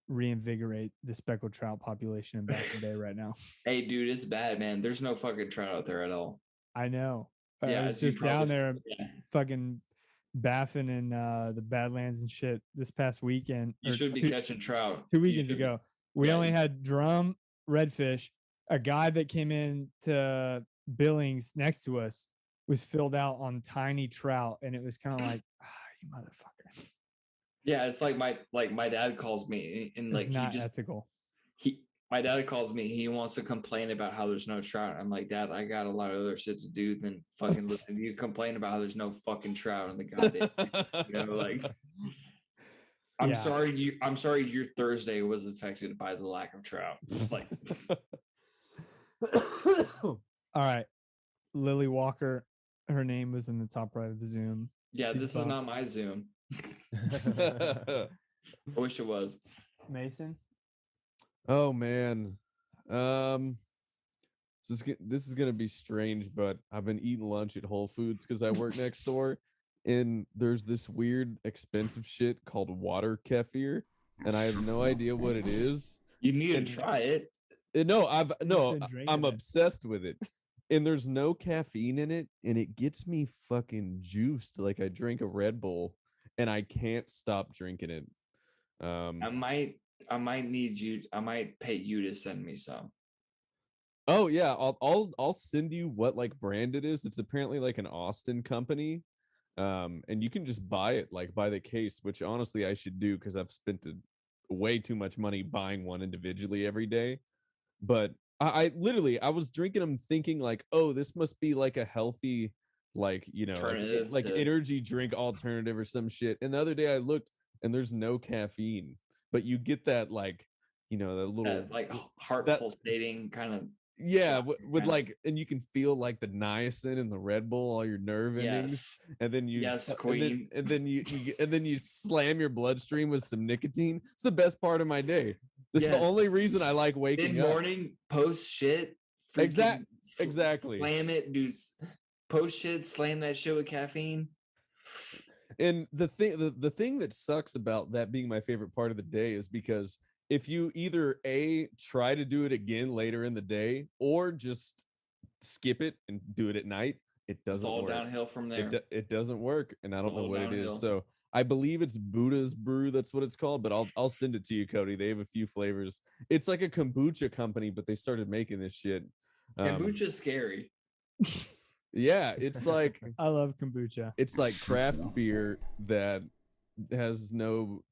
reinvigorate the speckled trout population in Baffin Bay right now. Hey, dude, it's bad, man. There's no fucking trout out there at all. I know. Yeah, I was just down there fucking baffing in the Badlands and shit this past weekend. You should be catching trout. 2 weekends ago. We only had drum redfish. A guy that came in to Billings next to us was filled out on tiny trout, and it was kind of like, you motherfucker. Yeah, it's like my dad calls me and like not ethical. My dad calls me. He wants to complain about how there's no trout. I'm like, Dad, I got a lot of other shit to do than fucking listen to you complain about how there's no fucking trout in the goddamn. Like, I'm sorry your Thursday was affected by the lack of trout. Like, all right, Lily Walker. Her name was in the top right of the Zoom. Yeah, this is not my Zoom. I wish it was. Mason. Oh man, this is gonna be strange, but I've been eating lunch at Whole Foods because I work next door, and there's this weird expensive shit called water kefir, and I have no idea what it is. You need to try it. No, been drinking I'm it. obsessed with it. And there's no caffeine in it, and it gets me fucking juiced like I drink a Red Bull, and I can't stop drinking it. I might need you. I might pay you to send me some. Oh yeah, I'll send you what like brand it is. It's apparently like an Austin company. And you can just buy it like by the case, which honestly I should do because I've spent way too much money buying one individually every day. But I literally I was drinking them thinking like, oh, this must be like a healthy, like Alternative like to- energy drink alternative or some shit. And the other day I looked and there's no caffeine, but you get that like that little like heart pulsating kind of. yeah, shot with kinda- like, and you can feel like the niacin and the Red Bull, all your nerve endings, Yes. and then you, Yes, and queen. then you slam your bloodstream with some nicotine. It's the best part of my day. This is the Yes. only reason I like waking Mid up. morning, post shit. Exactly. Slam it, do post shit, slam that shit with caffeine. And the thing that sucks about that being my favorite part of the day is because if you either try to do it again later in the day or just skip it and do it at night, it It's doesn't all work. downhill from there. It doesn't work, and I don't know All what it downhill. is. So I believe it's Buddha's Brew. That's what it's called. But I'll send it to you, Cody. They have a few flavors. It's like a kombucha company, but they started making this shit. Kombucha's scary. Yeah, it's like I love kombucha. it's like craft beer that has no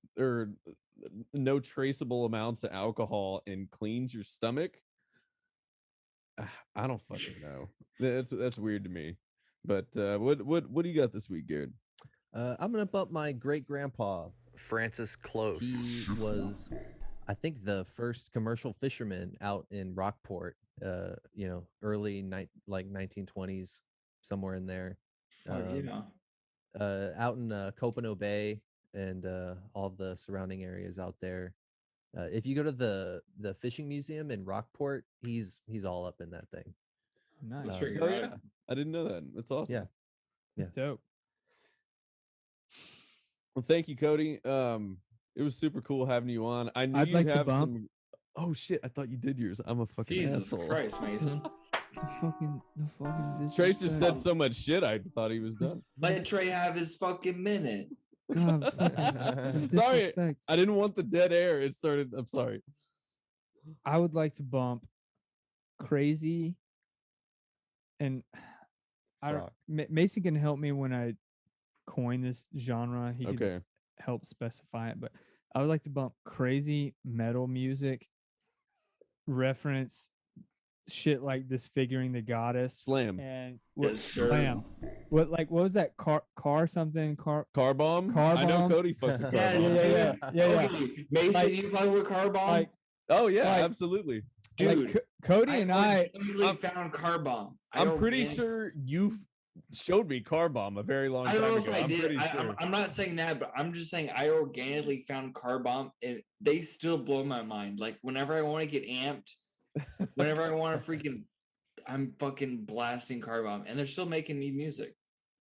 traceable amounts of alcohol and cleans your stomach. I don't fucking know. That's weird to me. But what do you got this week, Garrett? I'm gonna bump my great grandpa. Francis Close. He was, I think, the first commercial fisherman out in Rockport. Early 1920s, somewhere in there. Out in Copano Bay and all the surrounding areas out there. If you go to the fishing museum in Rockport, he's all up in that thing. Nice. That's freaking Oh right. yeah, I didn't know that. That's awesome. Yeah. That's dope. Well, thank you, Cody. It was super cool having you on. I knew I'd you'd like to have bump- some. Oh shit! I thought you did yours. I'm a fucking Jesus asshole. Christ, Mason. The fucking Trace just said so much shit. I thought he was done. Let Trey have his fucking minute. God, fucking Sorry, disrespect. I didn't want the dead air. It started. I'm sorry. I would like to bump crazy, and I don't. Fuck. Mason can help me when I coin this genre. He Okay. can help specify it, but I would like to bump crazy metal music, reference shit like Disfiguring the Goddess Slam. and Yes, sir. slam. What was that car something car? Car bomb. Car I know bomb? Cody fucks a car Yes, bomb. Yeah. Okay, Mason, Like- you play with car bomb? Like, Oh yeah, Like- absolutely. dude. Cody and I legitimately found car bomb. I'm pretty sure you showed me car bomb a very long I time don't know ago. if I I'm did. pretty sure. I'm not saying that, but I'm just saying I organically found car bomb, and they still blow my mind. Like whenever I want to get amped, whenever I want to freaking, I'm fucking blasting car bomb, and they're still making me music.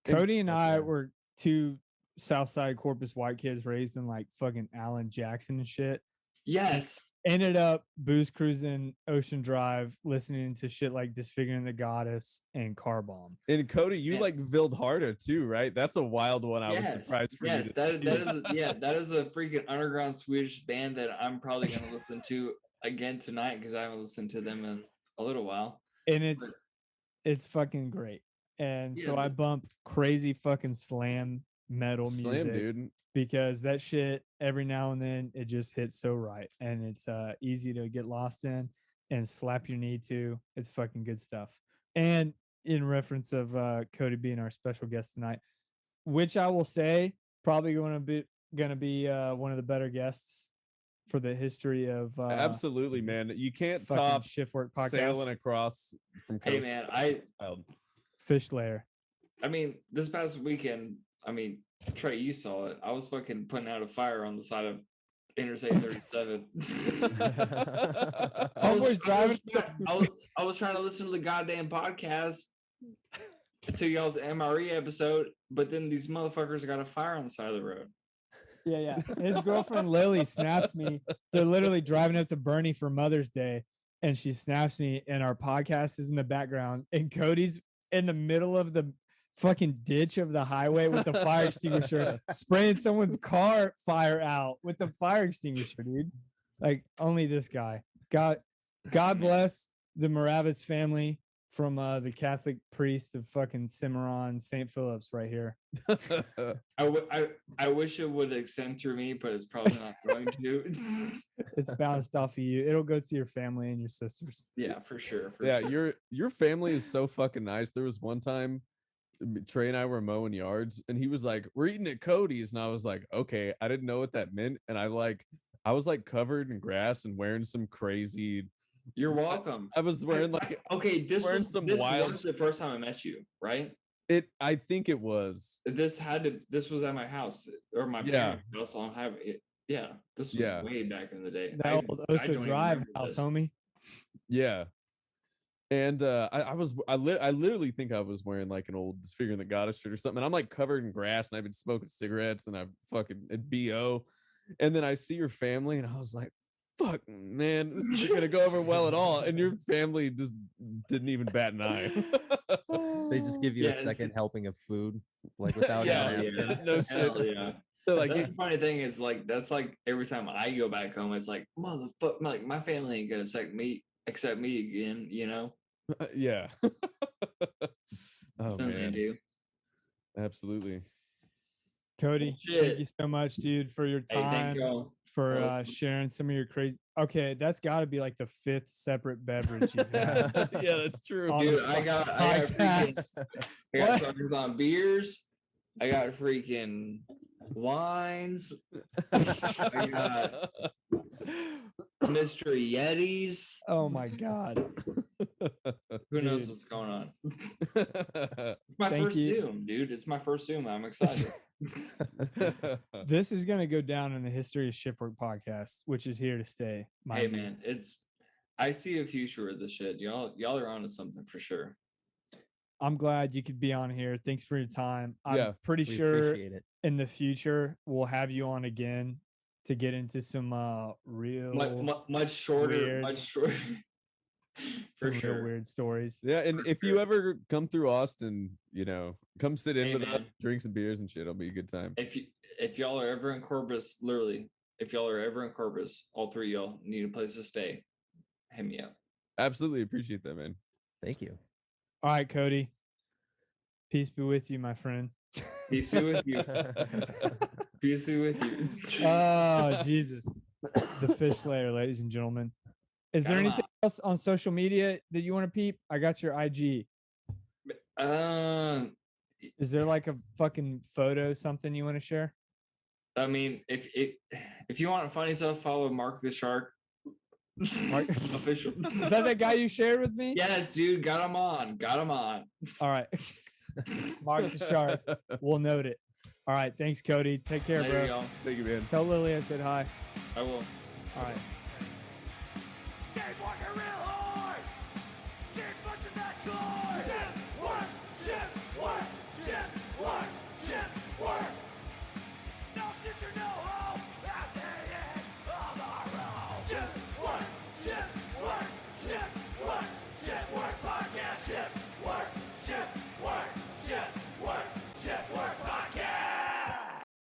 Cody and I Okay. were two Southside Corpus white kids raised in like fucking Alan Jackson and shit. Yes, Ended up booze cruising Ocean Drive, listening to shit like Disfiguring the Goddess and Car Bomb. And Cody, you Yeah. like Vildharda too, right? That's a wild one. I was surprised for yes, you. that is a freaking underground Swedish band that I'm probably gonna listen to again tonight because I haven't listened to them in a little while. And it's fucking great. And Yeah, so I dude. bump crazy fucking slam metal Slam, music dude. because that shit every now and then it just hits so right, and it's easy to get lost in and slap your knee to. It's fucking good stuff. And in reference of Cody being our special guest tonight, which I will say probably gonna be one of the better guests for the history of Absolutely, man. You can't fucking top Shift Work podcast. sailing across from coast Hey to man, coast. Fish Slayer. I mean, this past weekend, I mean, Trey, you saw it. I was fucking putting out a fire on the side of Interstate 37. Homeboy's driving. I was trying to listen to the goddamn podcast to y'all's MRE episode, but then these motherfuckers got a fire on the side of the road. Yeah. His girlfriend Lily snaps me. They're literally driving up to Bernie for Mother's Day, and she snaps me, and our podcast is in the background, and Cody's in the middle of the fucking ditch of the highway with the fire extinguisher, spraying someone's car fire out with the fire extinguisher, dude. Like only this guy. God bless the Moravits family from the Catholic priest of fucking Cimarron, St. Philip's right here. I wish it would extend through me, but it's probably not going to. It's bounced off of you. It'll go to your family and your sisters. Yeah, for sure. Yeah, sure. your family is so fucking nice. There was one time Trey and I were mowing yards, and he was like, "We're eating at Cody's," and I was like, "Okay." I didn't know what that meant, and I was like covered in grass and wearing some crazy. You're welcome. I was wearing like okay. This wearing was some this wild. was the first time I met you, right? I think it was. This was at my house or my parents' house on highway. Yeah, this was way back in the day. That old Oso Drive house, homie. Yeah. And I literally think I was wearing like an old Disfiguring the Goddess shirt or something. And I'm like covered in grass, and I've been smoking cigarettes, and I fucking at BO. And then I see your family, and I was like, "Fuck, man, this isn't gonna go over well at all." And your family just didn't even bat an eye. They just give you a second helping of food, like without asking. No shit. Yeah. They're like, that's the funny thing is like that's like every time I go back home, it's like motherfucker, like my family ain't gonna accept me again, you know? Yeah. Oh man, do. Absolutely. Cody, thank you so much, dude, for your Hey, time, thank you. for sharing some of your crazy. Okay, that's got to be like the 5th separate beverage you've had. Yeah, that's true. On Dude, this I got podcast. starters on beers. I got freaking wines. I got mystery Yetis. Oh my god. Who knows Dude. what's going on? It's my Thank first you. Zoom, dude. It's my first Zoom. I'm excited. This is gonna go down in the history of Shipwreck podcast, which is here to stay. Hey man, I see a future with this shit. Y'all are onto something for sure. I'm glad you could be on here. Thanks for your time. I'm Yeah, pretty We sure appreciate it. in the future we'll have you on again to get into some real Much shorter, weird. much shorter. some For real sure. weird stories. Yeah, and For if you sure. ever come through Austin, come sit in Hey, with us, man. drink some beers and shit. It'll be a good time. If y'all are ever in Corpus, literally, if y'all are ever in Corpus, all three of y'all need a place to stay. Hit me up. Absolutely appreciate that, man. Thank you. All right, Cody. Peace be with you, my friend. Peace be with you. Peace be with you. Oh, Jesus. The Fish Slayer, ladies and gentlemen. Is there Got 'em anything else on social media that you want to peep? I got your IG. Is there like a fucking photo, something you want to share? I mean, if you want funny stuff, follow Mark the Shark. Mark- Official. Is that the guy you shared with me? Yes, dude. Got him on. All right. Mark the Shark. We'll note it. All right. Thanks, Cody. Take care, There you bro. go. Thank you, man. Tell Lily I said hi. I will. All right.